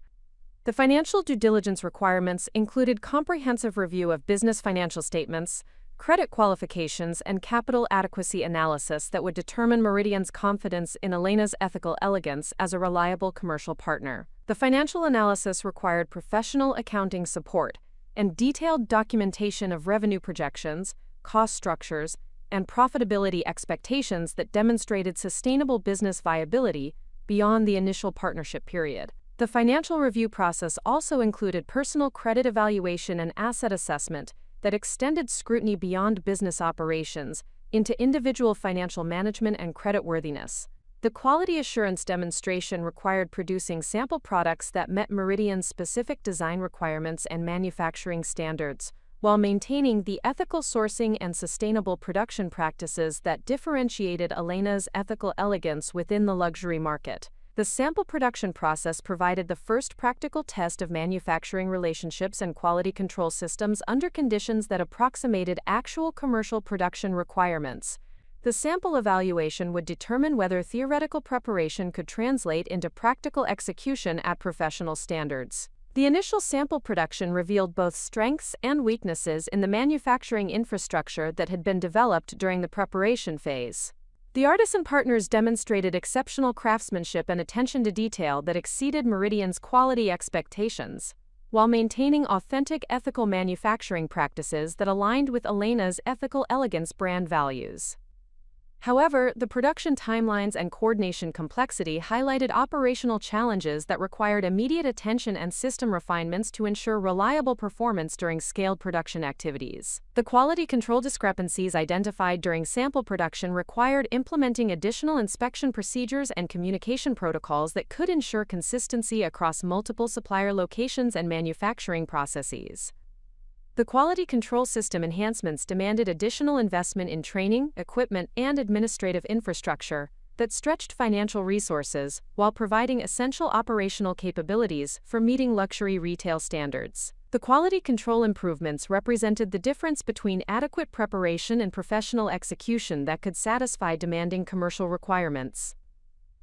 The financial due diligence requirements included comprehensive review of business financial statements, credit qualifications, and capital adequacy analysis that would determine Meridian's confidence in Elena's ethical elegance as a reliable commercial partner. The financial analysis required professional accounting support and detailed documentation of revenue projections, cost structures, and profitability expectations that demonstrated sustainable business viability beyond the initial partnership period. The financial review process also included personal credit evaluation and asset assessment, that extended scrutiny beyond business operations into individual financial management and creditworthiness. The quality assurance demonstration required producing sample products that met Meridian's specific design requirements and manufacturing standards, while maintaining the ethical sourcing and sustainable production practices that differentiated Elena's ethical elegance within the luxury market. The sample production process provided the first practical test of manufacturing relationships and quality control systems under conditions that approximated actual commercial production requirements. The sample evaluation would determine whether theoretical preparation could translate into practical execution at professional standards. The initial sample production revealed both strengths and weaknesses in the manufacturing infrastructure that had been developed during the preparation phase. The artisan partners demonstrated exceptional craftsmanship and attention to detail that exceeded Meridian's quality expectations, while maintaining authentic ethical manufacturing practices that aligned with Elena's ethical elegance brand values. However, the production timelines and coordination complexity highlighted operational challenges that required immediate attention and system refinements to ensure reliable performance during scaled production activities. The quality control discrepancies identified during sample production required implementing additional inspection procedures and communication protocols that could ensure consistency across multiple supplier locations and manufacturing processes. The quality control system enhancements demanded additional investment in training, equipment, and administrative infrastructure that stretched financial resources while providing essential operational capabilities for meeting luxury retail standards. The quality control improvements represented the difference between adequate preparation and professional execution that could satisfy demanding commercial requirements.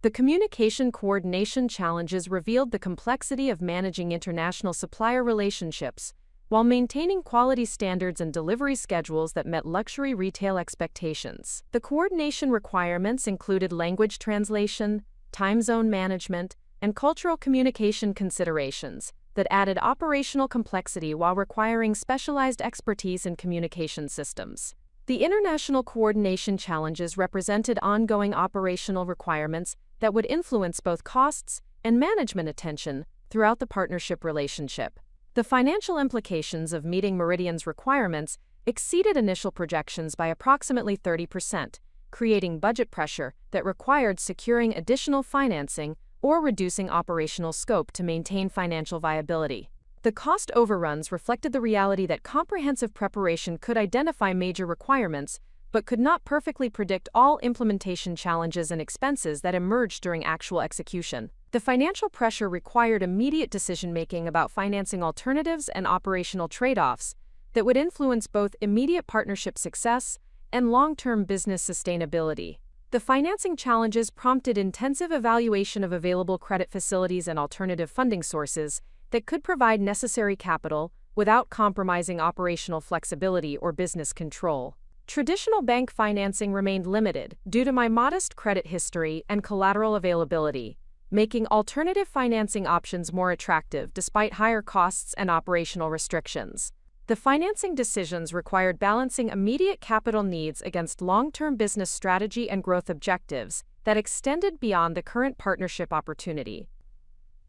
The communication coordination challenges revealed the complexity of managing international supplier relationships, while maintaining quality standards and delivery schedules that met luxury retail expectations. The coordination requirements included language translation, time zone management, and cultural communication considerations that added operational complexity while requiring specialized expertise in communication systems. The international coordination challenges represented ongoing operational requirements that would influence both costs and management attention throughout the partnership relationship. The financial implications of meeting Meridian's requirements exceeded initial projections by approximately 30%, creating budget pressure that required securing additional financing or reducing operational scope to maintain financial viability. The cost overruns reflected the reality that comprehensive preparation could identify major requirements, but could not perfectly predict all implementation challenges and expenses that emerged during actual execution. The financial pressure required immediate decision-making about financing alternatives and operational trade-offs that would influence both immediate partnership success and long-term business sustainability. The financing challenges prompted intensive evaluation of available credit facilities and alternative funding sources that could provide necessary capital without compromising operational flexibility or business control. Traditional bank financing remained limited due to my modest credit history and collateral availability, making alternative financing options more attractive despite higher costs and operational restrictions. The financing decisions required balancing immediate capital needs against long-term business strategy and growth objectives that extended beyond the current partnership opportunity.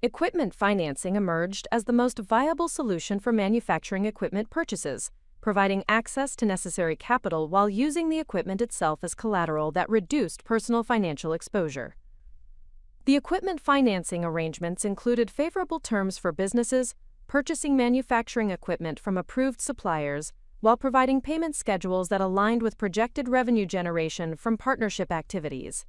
Equipment financing emerged as the most viable solution for manufacturing equipment purchases, providing access to necessary capital while using the equipment itself as collateral that reduced personal financial exposure. The equipment financing arrangements included favorable terms for businesses purchasing manufacturing equipment from approved suppliers while providing payment schedules that aligned with projected revenue generation from partnership activities.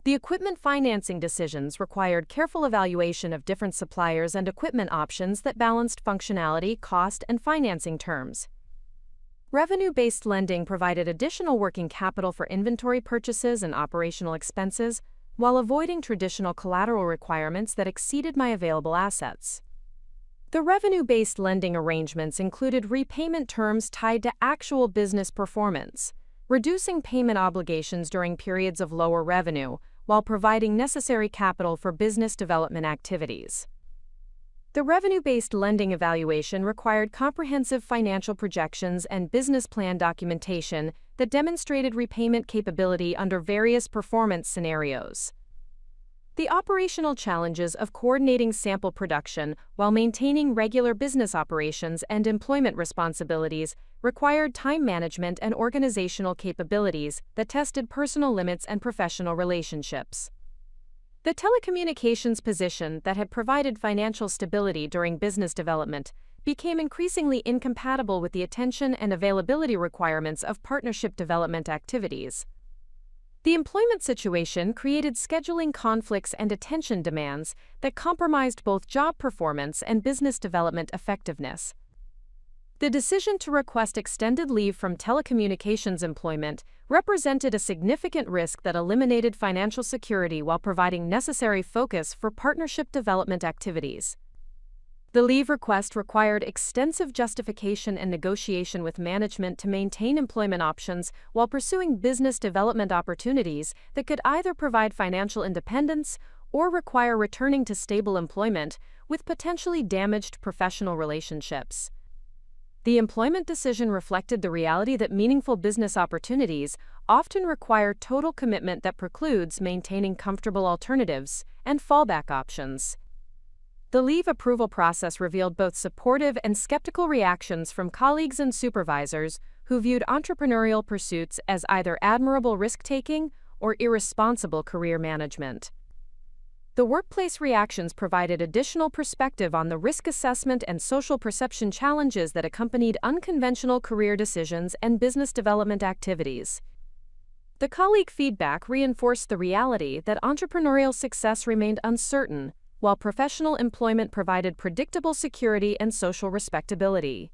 The equipment financing decisions required careful evaluation of different suppliers and equipment options that balanced functionality, cost, and financing terms. Revenue-based lending provided additional working capital for inventory purchases and operational expenses, while avoiding traditional collateral requirements that exceeded my available assets. The revenue-based lending arrangements included repayment terms tied to actual business performance, reducing payment obligations during periods of lower revenue, while providing necessary capital for business development activities. The revenue-based lending evaluation required comprehensive financial projections and business plan documentation that demonstrated repayment capability under various performance scenarios. The operational challenges of coordinating sample production while maintaining regular business operations and employment responsibilities required time management and organizational capabilities that tested personal limits and professional relationships. The telecommunications position that had provided financial stability during business development became increasingly incompatible with the attention and availability requirements of partnership development activities. The employment situation created scheduling conflicts and attention demands that compromised both job performance and business development effectiveness. The decision to request extended leave from telecommunications employment represented a significant risk that eliminated financial security while providing necessary focus for partnership development activities. The leave request required extensive justification and negotiation with management to maintain employment options while pursuing business development opportunities that could either provide financial independence or require returning to stable employment with potentially damaged professional relationships. The employment decision reflected the reality that meaningful business opportunities often require total commitment that precludes maintaining comfortable alternatives and fallback options. The leave approval process revealed both supportive and skeptical reactions from colleagues and supervisors who viewed entrepreneurial pursuits as either admirable risk-taking or irresponsible career management. The workplace reactions provided additional perspective on the risk assessment and social perception challenges that accompanied unconventional career decisions and business development activities. The colleague feedback reinforced the reality that entrepreneurial success remained uncertain, while professional employment provided predictable security and social respectability.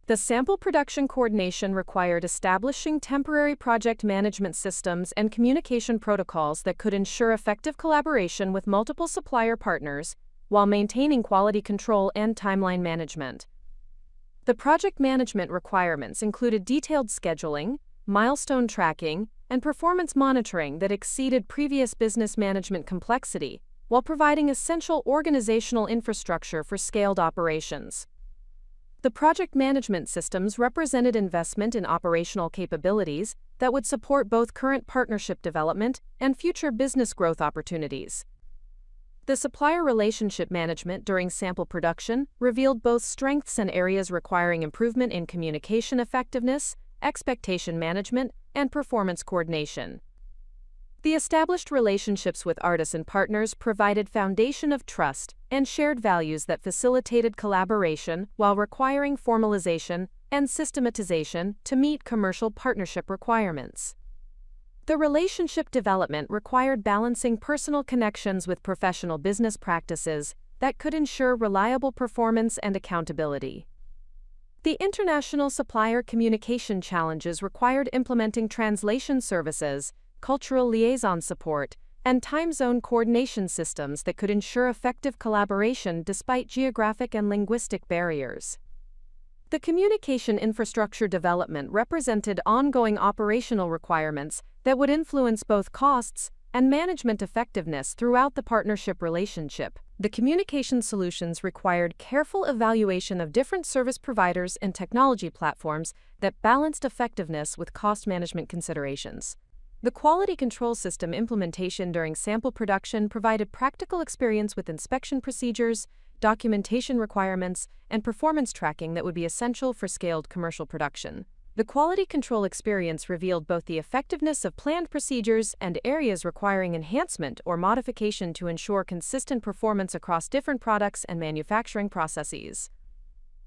The sample production coordination required establishing temporary project management systems and communication protocols that could ensure effective collaboration with multiple supplier partners while maintaining quality control and timeline management. The project management requirements included detailed scheduling, milestone tracking, and performance monitoring that exceeded previous business management complexity, while providing essential organizational infrastructure for scaled operations. The project management systems represented investment in operational capabilities that would support both current partnership development and future business growth opportunities. The supplier relationship management during sample production revealed both strengths and areas requiring improvement in communication effectiveness, expectation management, and performance coordination. The established relationships with artisan partners provided foundation of trust and shared values that facilitated collaboration while requiring formalization and systematization to meet commercial partnership requirements. The relationship development required balancing personal connections with professional business practices that could ensure reliable performance and accountability. The international supplier communication challenges required implementing translation services, cultural liaison support, and time zone coordination systems that could ensure effective collaboration despite geographic and linguistic barriers. The communication infrastructure development represented ongoing operational requirements that would influence both costs and management effectiveness throughout the partnership relationship. The communication solutions required careful evaluation of different service providers and technology platforms that balanced effectiveness with cost management considerations. The quality control system implementation during sample production provided practical experience with inspection procedures, documentation requirements, and performance tracking that would be essential for scaled commercial production. The quality control experience revealed both the effectiveness of planned procedures and areas requiring enhancement or modification to ensure consistent performance across different products and manufacturing processes.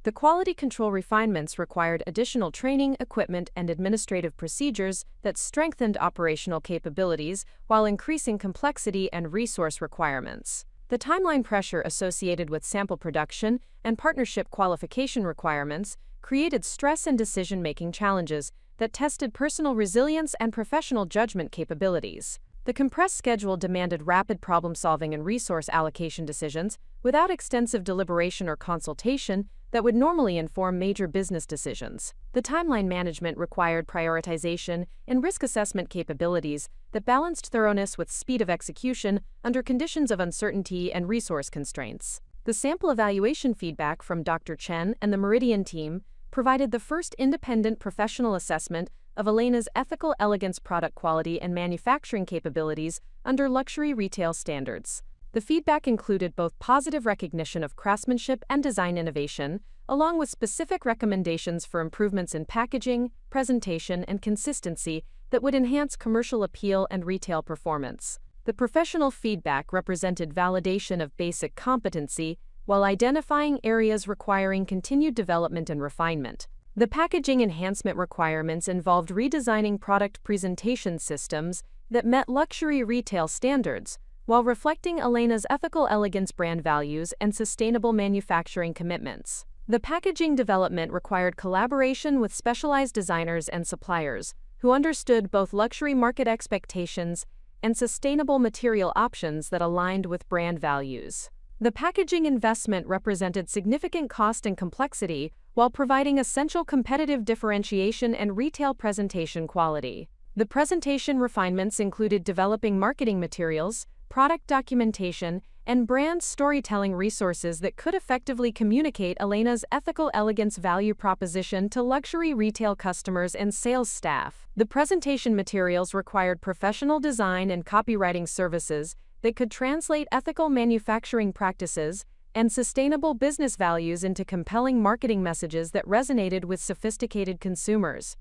The quality control refinements required additional training, equipment, and administrative procedures that strengthened operational capabilities while increasing complexity and resource requirements. The timeline pressure associated with sample production and partnership qualification requirements created stress and decision-making challenges that tested personal resilience and professional judgment capabilities. The compressed schedule demanded rapid problem-solving and resource allocation decisions without extensive deliberation or consultation that would normally inform major business decisions. The timeline management required prioritization and risk assessment capabilities that balanced thoroughness with speed of execution under conditions of uncertainty and resource constraints. The sample evaluation feedback from Dr. Chen and the Meridian team provided the first independent professional assessment of Elena's ethical elegance product quality and manufacturing capabilities under luxury retail standards. The feedback included both positive recognition of craftsmanship and design innovation, along with specific recommendations for improvements in packaging, presentation, and consistency that would enhance commercial appeal and retail performance. The professional feedback represented validation of basic competency, while identifying areas requiring continued development and refinement. The packaging enhancement requirements involved redesigning product presentation systems that met luxury retail standards, while reflecting Elena's ethical elegance brand values and sustainable manufacturing commitments. The packaging development required collaboration with specialized designers and suppliers, who understood both luxury market expectations and sustainable material options that aligned with brand values. The packaging investment represented significant cost and complexity while providing essential competitive differentiation and retail presentation quality. The presentation refinements included developing marketing materials, product documentation, and brand storytelling resources that could effectively communicate Elena's ethical elegance value proposition to luxury retail customers and sales staff. The presentation materials required professional design and copywriting services that could translate ethical manufacturing practices and sustainable business values into compelling marketing messages that resonated with sophisticated consumers.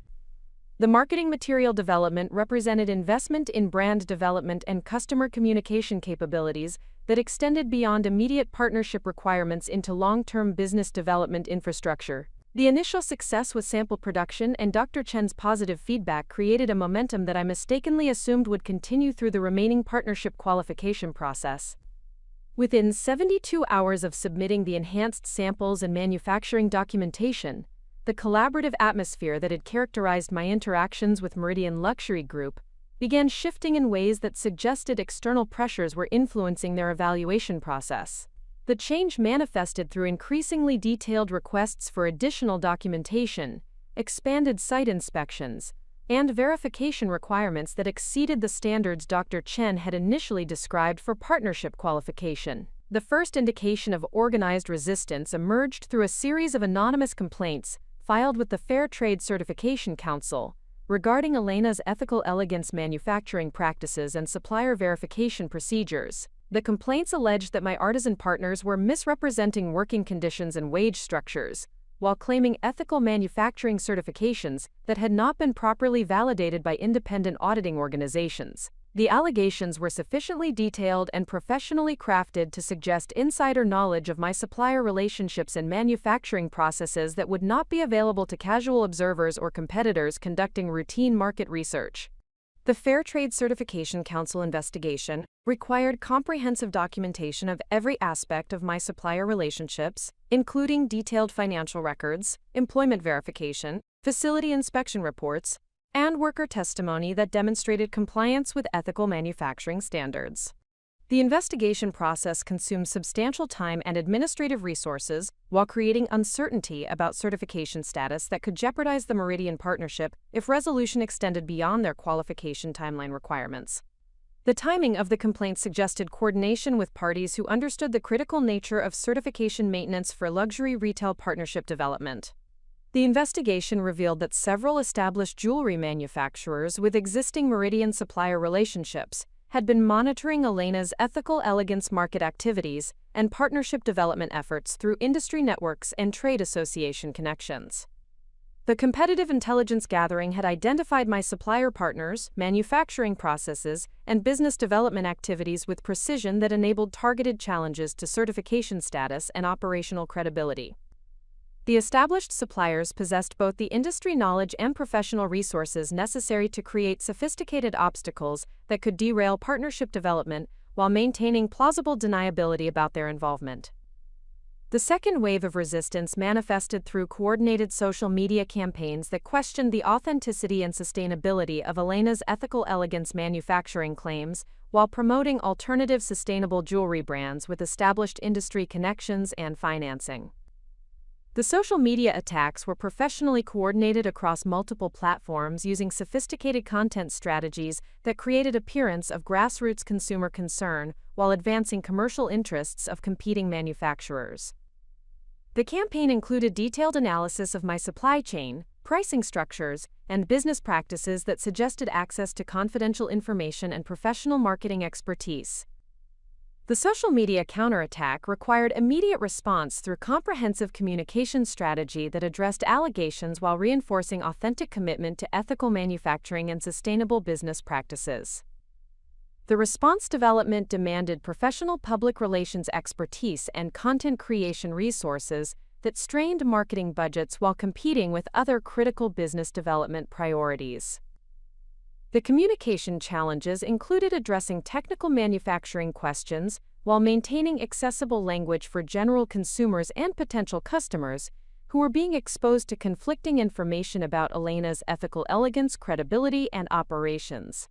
The marketing material development represented investment in brand development and customer communication capabilities that extended beyond immediate partnership requirements into long-term business development infrastructure. The initial success with sample production and Dr. Chen's positive feedback created a momentum that I mistakenly assumed would continue through the remaining partnership qualification process. Within 72 hours of submitting the enhanced samples and manufacturing documentation, the collaborative atmosphere that had characterized my interactions with Meridian Luxury Group began shifting in ways that suggested external pressures were influencing their evaluation process. The change manifested through increasingly detailed requests for additional documentation, expanded site inspections, and verification requirements that exceeded the standards Dr. Chen had initially described for partnership qualification. The first indication of organized resistance emerged through a series of anonymous complaints filed with the Fair Trade Certification Council regarding Elena's ethical elegance manufacturing practices and supplier verification procedures. The complaints alleged that my artisan partners were misrepresenting working conditions and wage structures, while claiming ethical manufacturing certifications that had not been properly validated by independent auditing organizations. The allegations were sufficiently detailed and professionally crafted to suggest insider knowledge of my supplier relationships and manufacturing processes that would not be available to casual observers or competitors conducting routine market research. The Fair Trade Certification Council investigation required comprehensive documentation of every aspect of my supplier relationships, including detailed financial records, employment verification, facility inspection reports, and worker testimony that demonstrated compliance with ethical manufacturing standards. The investigation process consumed substantial time and administrative resources while creating uncertainty about certification status that could jeopardize the Meridian partnership if resolution extended beyond their qualification timeline requirements. The timing of the complaint suggested coordination with parties who understood the critical nature of certification maintenance for luxury retail partnership development. The investigation revealed that several established jewelry manufacturers with existing Meridian supplier relationships had been monitoring Elena's ethical elegance market activities and partnership development efforts through industry networks and trade association connections. The competitive intelligence gathering had identified my supplier partners, manufacturing processes, and business development activities with precision that enabled targeted challenges to certification status and operational credibility. The established suppliers possessed both the industry knowledge and professional resources necessary to create sophisticated obstacles that could derail partnership development while maintaining plausible deniability about their involvement. The second wave of resistance manifested through coordinated social media campaigns that questioned the authenticity and sustainability of Elena's ethical elegance manufacturing claims while promoting alternative sustainable jewelry brands with established industry connections and financing. The social media attacks were professionally coordinated across multiple platforms using sophisticated content strategies that created appearance of grassroots consumer concern while advancing commercial interests of competing manufacturers. The campaign included detailed analysis of my supply chain, pricing structures, and business practices that suggested access to confidential information and professional marketing expertise. The social media counterattack required immediate response through comprehensive communication strategy that addressed allegations while reinforcing authentic commitment to ethical manufacturing and sustainable business practices. The response development demanded professional public relations expertise and content creation resources that strained marketing budgets while competing with other critical business development priorities. The communication challenges included addressing technical manufacturing questions while maintaining accessible language for general consumers and potential customers who were being exposed to conflicting information about Elena's ethical elegance, credibility, and operations.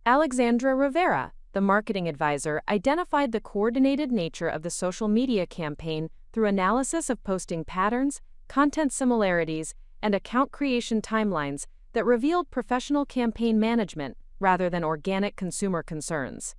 Alexandra Rivera, the marketing advisor, identified the coordinated nature of the social media campaign through analysis of posting patterns, content similarities, and account creation timelines that revealed professional campaign management rather than organic consumer concerns.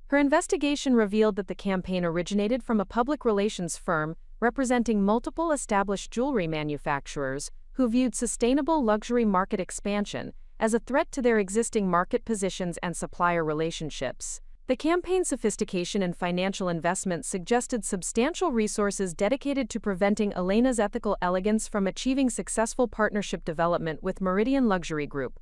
Her investigation revealed that the campaign originated from a public relations firm representing multiple established jewelry manufacturers who viewed sustainable luxury market expansion as a threat to their existing market positions and supplier relationships. The campaign's sophistication and financial investment suggested substantial resources dedicated to preventing Elena's ethical elegance from achieving successful partnership development with Meridian Luxury Group.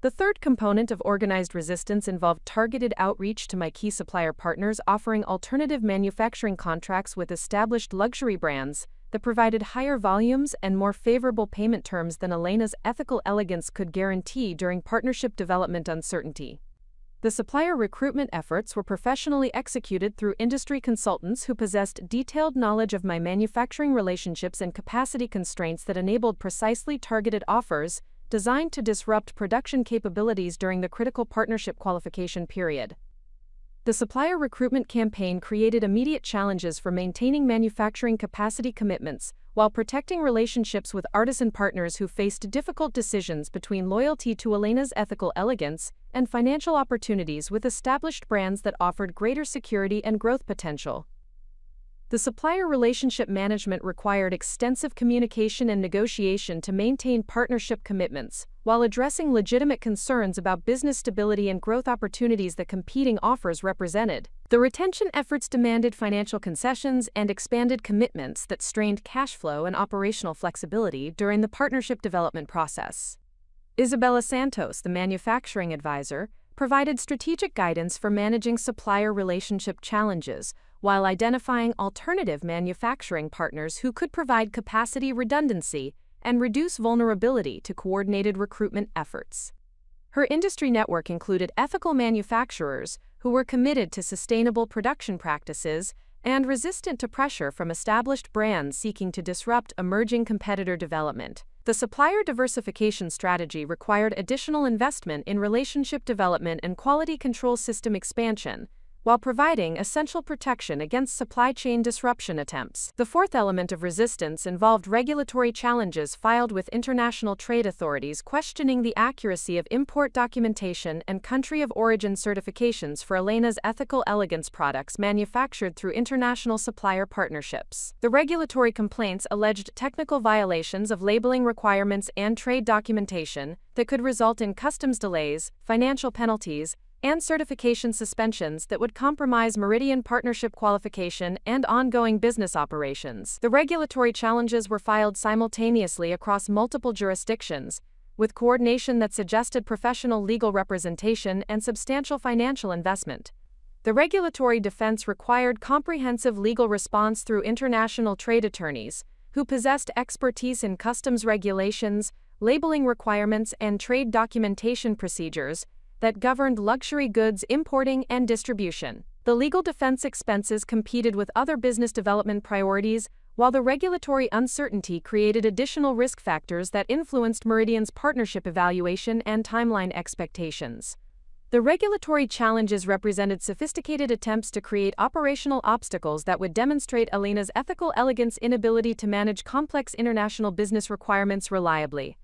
The third component of organized resistance involved targeted outreach to my key supplier partners, offering alternative manufacturing contracts with established luxury brands that provided higher volumes and more favorable payment terms than Elena's ethical elegance could guarantee during partnership development uncertainty. The supplier recruitment efforts were professionally executed through industry consultants who possessed detailed knowledge of my manufacturing relationships and capacity constraints that enabled precisely targeted offers designed to disrupt production capabilities during the critical partnership qualification period. The supplier recruitment campaign created immediate challenges for maintaining manufacturing capacity commitments while protecting relationships with artisan partners who faced difficult decisions between loyalty to Elena's ethical elegance and financial opportunities with established brands that offered greater security and growth potential. The supplier relationship management required extensive communication and negotiation to maintain partnership commitments, while addressing legitimate concerns about business stability and growth opportunities that competing offers represented. The retention efforts demanded financial concessions and expanded commitments that strained cash flow and operational flexibility during the partnership development process. Isabella Santos, the manufacturing advisor, provided strategic guidance for managing supplier relationship challenges, while identifying alternative manufacturing partners who could provide capacity redundancy and reduce vulnerability to coordinated recruitment efforts. Her industry network included ethical manufacturers who were committed to sustainable production practices and resistant to pressure from established brands seeking to disrupt emerging competitor development. The supplier diversification strategy required additional investment in relationship development and quality control system expansion, while providing essential protection against supply chain disruption attempts. The fourth element of resistance involved regulatory challenges filed with international trade authorities questioning the accuracy of import documentation and country of origin certifications for Elena's ethical elegance products manufactured through international supplier partnerships. The regulatory complaints alleged technical violations of labeling requirements and trade documentation that could result in customs delays, financial penalties, and certification suspensions that would compromise Meridian partnership qualification and ongoing business operations. The regulatory challenges were filed simultaneously across multiple jurisdictions, with coordination that suggested professional legal representation and substantial financial investment. The regulatory defense required comprehensive legal response through international trade attorneys, who possessed expertise in customs regulations, labeling requirements, and trade documentation procedures that governed luxury goods importing and distribution. The legal defense expenses competed with other business development priorities, while the regulatory uncertainty created additional risk factors that influenced Meridian's partnership evaluation and timeline expectations. The regulatory challenges represented sophisticated attempts to create operational obstacles that would demonstrate Elena's ethical elegance inability to manage complex international business requirements reliably.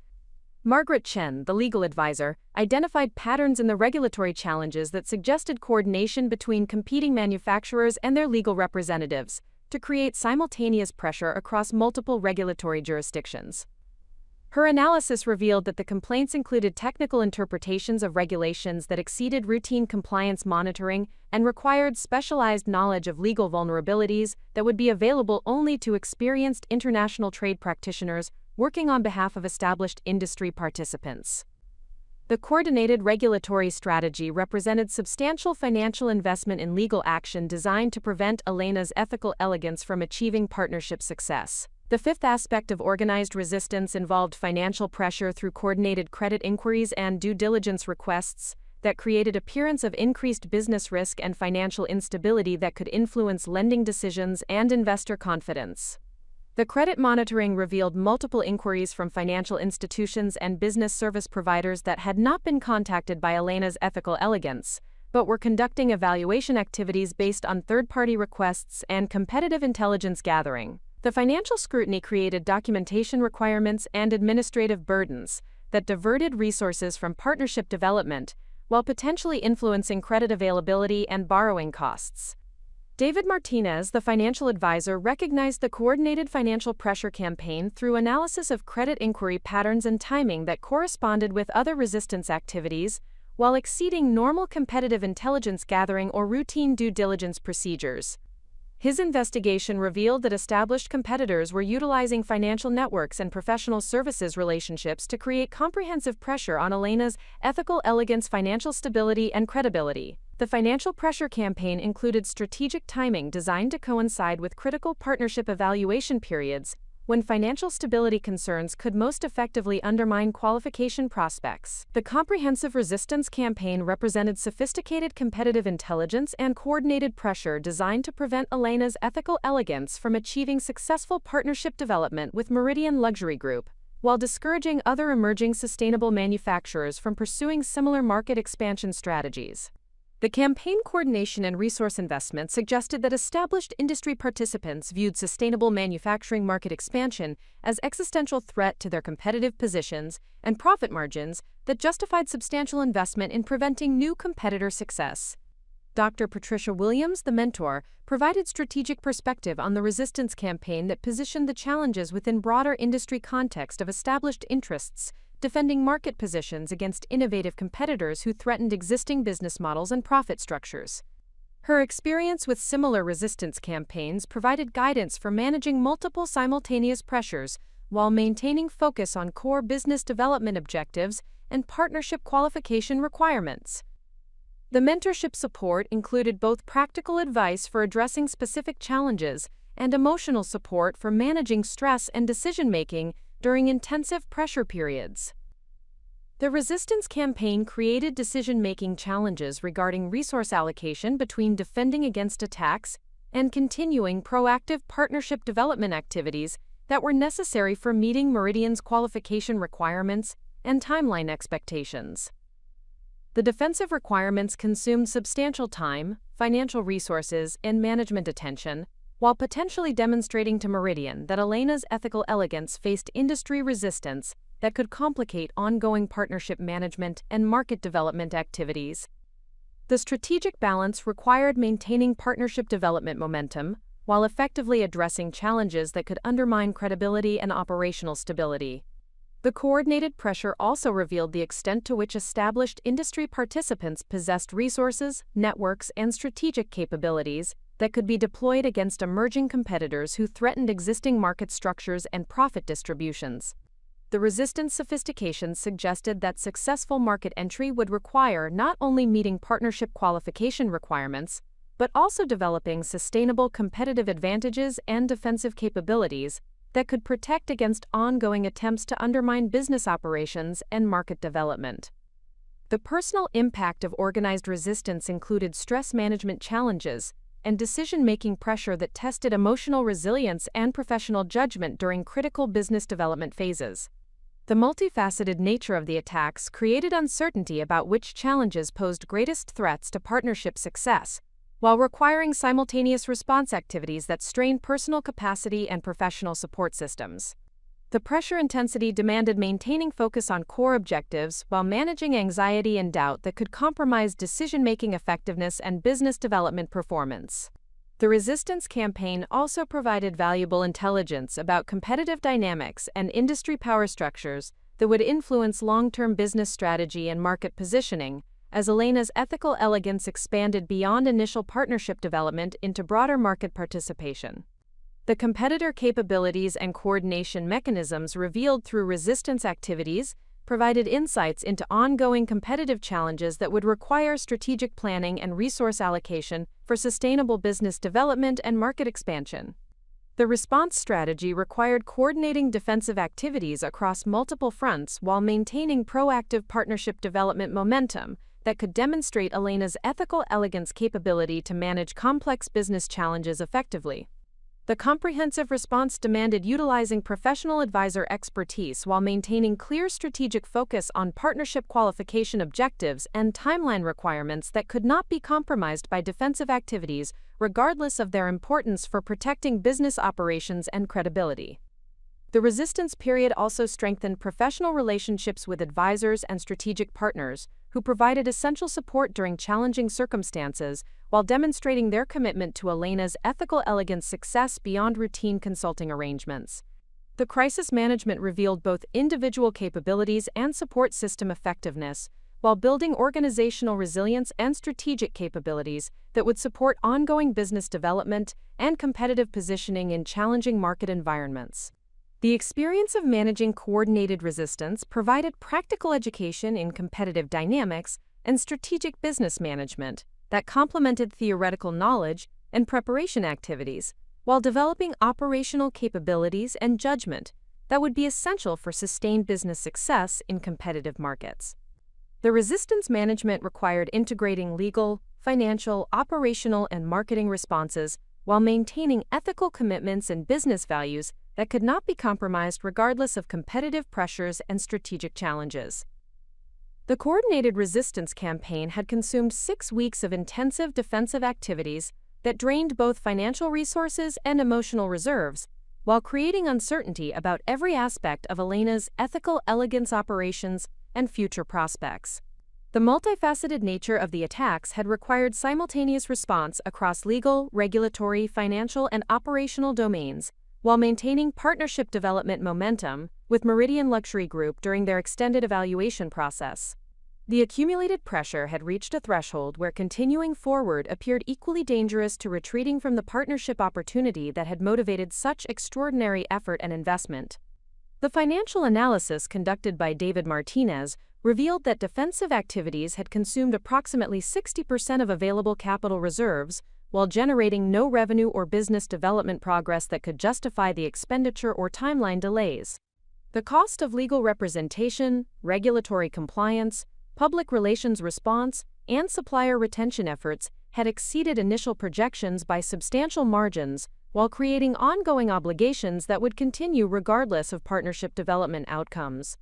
Margaret Chen, the legal advisor, identified patterns in the regulatory challenges that suggested coordination between competing manufacturers and their legal representatives to create simultaneous pressure across multiple regulatory jurisdictions. Her analysis revealed that the complaints included technical interpretations of regulations that exceeded routine compliance monitoring and required specialized knowledge of legal vulnerabilities that would be available only to experienced international trade practitioners working on behalf of established industry participants. The coordinated regulatory strategy represented substantial financial investment in legal action designed to prevent Elena's ethical elegance from achieving partnership success. The fifth aspect of organized resistance involved financial pressure through coordinated credit inquiries and due diligence requests that created appearance of increased business risk and financial instability that could influence lending decisions and investor confidence. The credit monitoring revealed multiple inquiries from financial institutions and business service providers that had not been contacted by Elena's ethical elegance, but were conducting evaluation activities based on third-party requests and competitive intelligence gathering. The financial scrutiny created documentation requirements and administrative burdens that diverted resources from partnership development while potentially influencing credit availability and borrowing costs. David Martinez, the financial advisor, recognized the coordinated financial pressure campaign through analysis of credit inquiry patterns and timing that corresponded with other resistance activities, while exceeding normal competitive intelligence gathering or routine due diligence procedures. His investigation revealed that established competitors were utilizing financial networks and professional services relationships to create comprehensive pressure on Elena's ethical elegance, financial stability, and credibility. The financial pressure campaign included strategic timing designed to coincide with critical partnership evaluation periods, when financial stability concerns could most effectively undermine qualification prospects. The comprehensive resistance campaign represented sophisticated competitive intelligence and coordinated pressure designed to prevent Elena's ethical elegance from achieving successful partnership development with Meridian Luxury Group, while discouraging other emerging sustainable manufacturers from pursuing similar market expansion strategies. The campaign coordination and resource investment suggested that established industry participants viewed sustainable manufacturing market expansion as existential threat to their competitive positions and profit margins that justified substantial investment in preventing new competitor success. Dr. Patricia Williams, the mentor, provided strategic perspective on the resistance campaign that positioned the challenges within broader industry context of established interests, defending market positions against innovative competitors who threatened existing business models and profit structures. Her experience with similar resistance campaigns provided guidance for managing multiple simultaneous pressures while maintaining focus on core business development objectives and partnership qualification requirements. The mentorship support included both practical advice for addressing specific challenges and emotional support for managing stress and decision-making during intensive pressure periods. The resistance campaign created decision-making challenges regarding resource allocation between defending against attacks and continuing proactive partnership development activities that were necessary for meeting Meridian's qualification requirements and timeline expectations. The defensive requirements consumed substantial time, financial resources, and management attention, while potentially demonstrating to Meridian that Elena's ethical elegance faced industry resistance that could complicate ongoing partnership management and market development activities. The strategic balance required maintaining partnership development momentum while effectively addressing challenges that could undermine credibility and operational stability. The coordinated pressure also revealed the extent to which established industry participants possessed resources, networks, and strategic capabilities that could be deployed against emerging competitors who threatened existing market structures and profit distributions. The resistance sophistication suggested that successful market entry would require not only meeting partnership qualification requirements, but also developing sustainable competitive advantages and defensive capabilities that could protect against ongoing attempts to undermine business operations and market development. The personal impact of organized resistance included stress management challenges and decision-making pressure that tested emotional resilience and professional judgment during critical business development phases. The multifaceted nature of the attacks created uncertainty about which challenges posed greatest threats to partnership success, while requiring simultaneous response activities that strained personal capacity and professional support systems. The pressure intensity demanded maintaining focus on core objectives while managing anxiety and doubt that could compromise decision-making effectiveness and business development performance. The resistance campaign also provided valuable intelligence about competitive dynamics and industry power structures that would influence long-term business strategy and market positioning, as Elena's ethical elegance expanded beyond initial partnership development into broader market participation. The competitor capabilities and coordination mechanisms revealed through resistance activities provided insights into ongoing competitive challenges that would require strategic planning and resource allocation for sustainable business development and market expansion. The response strategy required coordinating defensive activities across multiple fronts while maintaining proactive partnership development momentum that could demonstrate Elena's ethical elegance capability to manage complex business challenges effectively. The comprehensive response demanded utilizing professional advisor expertise while maintaining clear strategic focus on partnership qualification objectives and timeline requirements that could not be compromised by defensive activities, regardless of their importance for protecting business operations and credibility. The resistance period also strengthened professional relationships with advisors and strategic partners, who provided essential support during challenging circumstances while demonstrating their commitment to Elena's ethical elegance success beyond routine consulting arrangements. The crisis management revealed both individual capabilities and support system effectiveness, while building organizational resilience and strategic capabilities that would support ongoing business development and competitive positioning in challenging market environments. The experience of managing coordinated resistance provided practical education in competitive dynamics and strategic business management that complemented theoretical knowledge and preparation activities, while developing operational capabilities and judgment that would be essential for sustained business success in competitive markets. The resistance management required integrating legal, financial, operational, and marketing responses while maintaining ethical commitments and business values that could not be compromised regardless of competitive pressures and strategic challenges. The coordinated resistance campaign had consumed 6 weeks of intensive defensive activities that drained both financial resources and emotional reserves, while creating uncertainty about every aspect of Elena's ethical elegance operations and future prospects. The multifaceted nature of the attacks had required simultaneous response across legal, regulatory, financial, and operational domains, while maintaining partnership development momentum with Meridian Luxury Group during their extended evaluation process. The accumulated pressure had reached a threshold where continuing forward appeared equally dangerous to retreating from the partnership opportunity that had motivated such extraordinary effort and investment. The financial analysis conducted by David Martinez revealed that defensive activities had consumed approximately 60% of available capital reserves, while generating no revenue or business development progress that could justify the expenditure or timeline delays. The cost of legal representation, regulatory compliance, public relations response, and supplier retention efforts had exceeded initial projections by substantial margins, while creating ongoing obligations that would continue regardless of partnership development outcomes.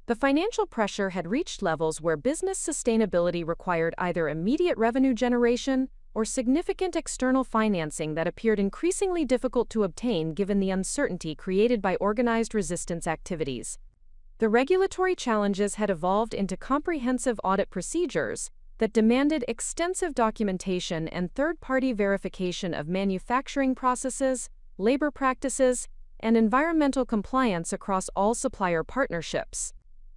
The financial pressure had reached levels where business sustainability required either immediate revenue generation or significant external financing that appeared increasingly difficult to obtain given the uncertainty created by organized resistance activities. The regulatory challenges had evolved into comprehensive audit procedures that demanded extensive documentation and third-party verification of manufacturing processes, labor practices, and environmental compliance across all supplier partnerships.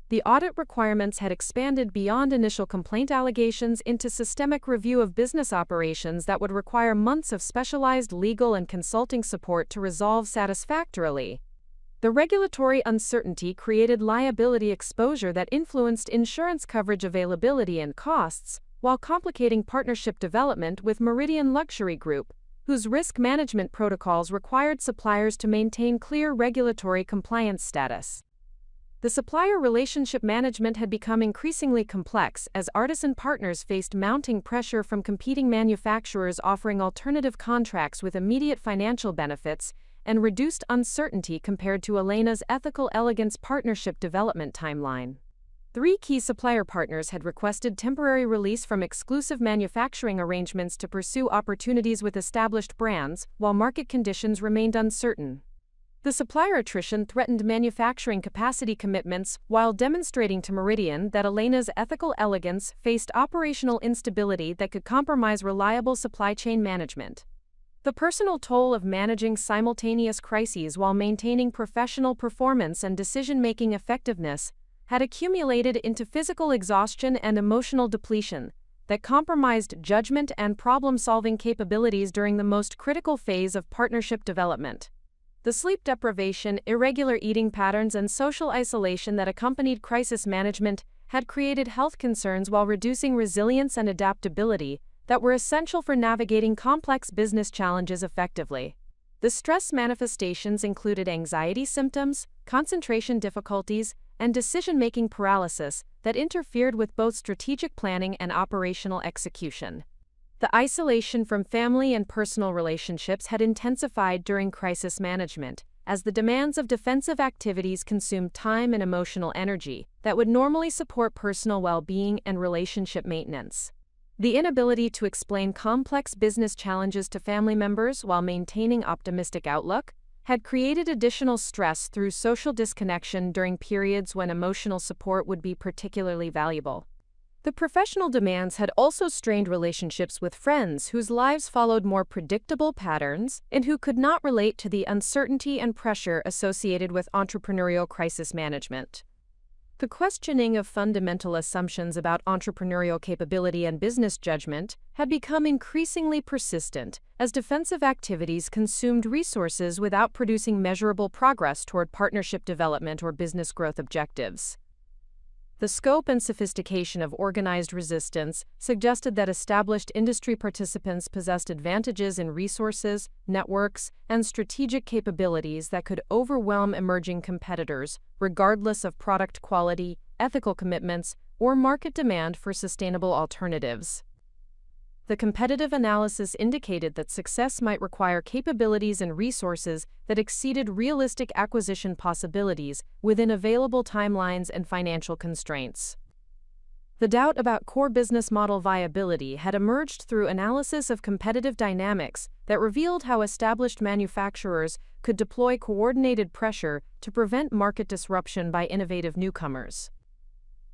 The audit requirements had expanded beyond initial complaint allegations into systemic review of business operations that would require months of specialized legal and consulting support to resolve satisfactorily. The regulatory uncertainty created liability exposure that influenced insurance coverage availability and costs, while complicating partnership development with Meridian Luxury Group, whose risk management protocols required suppliers to maintain clear regulatory compliance status. The supplier relationship management had become increasingly complex as artisan partners faced mounting pressure from competing manufacturers offering alternative contracts with immediate financial benefits and reduced uncertainty compared to Elena's ethical elegance partnership development timeline. 3 key supplier partners had requested temporary release from exclusive manufacturing arrangements to pursue opportunities with established brands, while market conditions remained uncertain. The supplier attrition threatened manufacturing capacity commitments while demonstrating to Meridian that Elena's ethical elegance faced operational instability that could compromise reliable supply chain management. The personal toll of managing simultaneous crises while maintaining professional performance and decision-making effectiveness had accumulated into physical exhaustion and emotional depletion that compromised judgment and problem-solving capabilities during the most critical phase of partnership development. The sleep deprivation, irregular eating patterns, and social isolation that accompanied crisis management had created health concerns while reducing resilience and adaptability that were essential for navigating complex business challenges effectively. The stress manifestations included anxiety symptoms, concentration difficulties, and decision-making paralysis that interfered with both strategic planning and operational execution. The isolation from family and personal relationships had intensified during crisis management, as the demands of defensive activities consumed time and emotional energy that would normally support personal well-being and relationship maintenance. The inability to explain complex business challenges to family members while maintaining optimistic outlook had created additional stress through social disconnection during periods when emotional support would be particularly valuable. The professional demands had also strained relationships with friends whose lives followed more predictable patterns and who could not relate to the uncertainty and pressure associated with entrepreneurial crisis management. The questioning of fundamental assumptions about entrepreneurial capability and business judgment had become increasingly persistent as defensive activities consumed resources without producing measurable progress toward partnership development or business growth objectives. The scope and sophistication of organized resistance suggested that established industry participants possessed advantages in resources, networks, and strategic capabilities that could overwhelm emerging competitors, regardless of product quality, ethical commitments, or market demand for sustainable alternatives. The competitive analysis indicated that success might require capabilities and resources that exceeded realistic acquisition possibilities within available timelines and financial constraints. The doubt about core business model viability had emerged through analysis of competitive dynamics that revealed how established manufacturers could deploy coordinated pressure to prevent market disruption by innovative newcomers.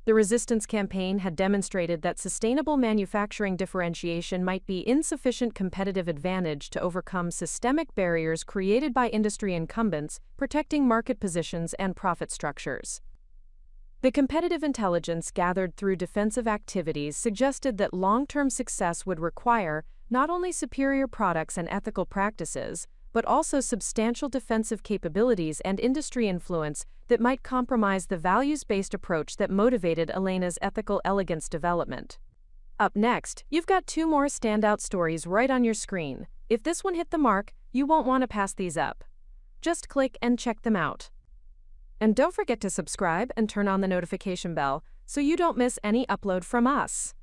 The resistance campaign had demonstrated that sustainable manufacturing differentiation might be insufficient competitive advantage to overcome systemic barriers created by industry incumbents, protecting market positions and profit structures. The competitive intelligence gathered through defensive activities suggested that long-term success would require not only superior products and ethical practices, but also substantial defensive capabilities and industry influence that might compromise the values-based approach that motivated Elena's ethical elegance development. Up next, you've got two more standout stories right on your screen. If this one hit the mark, you won't want to pass these up. Just click and check them out. And don't forget to subscribe and turn on the notification bell so you don't miss any upload from us.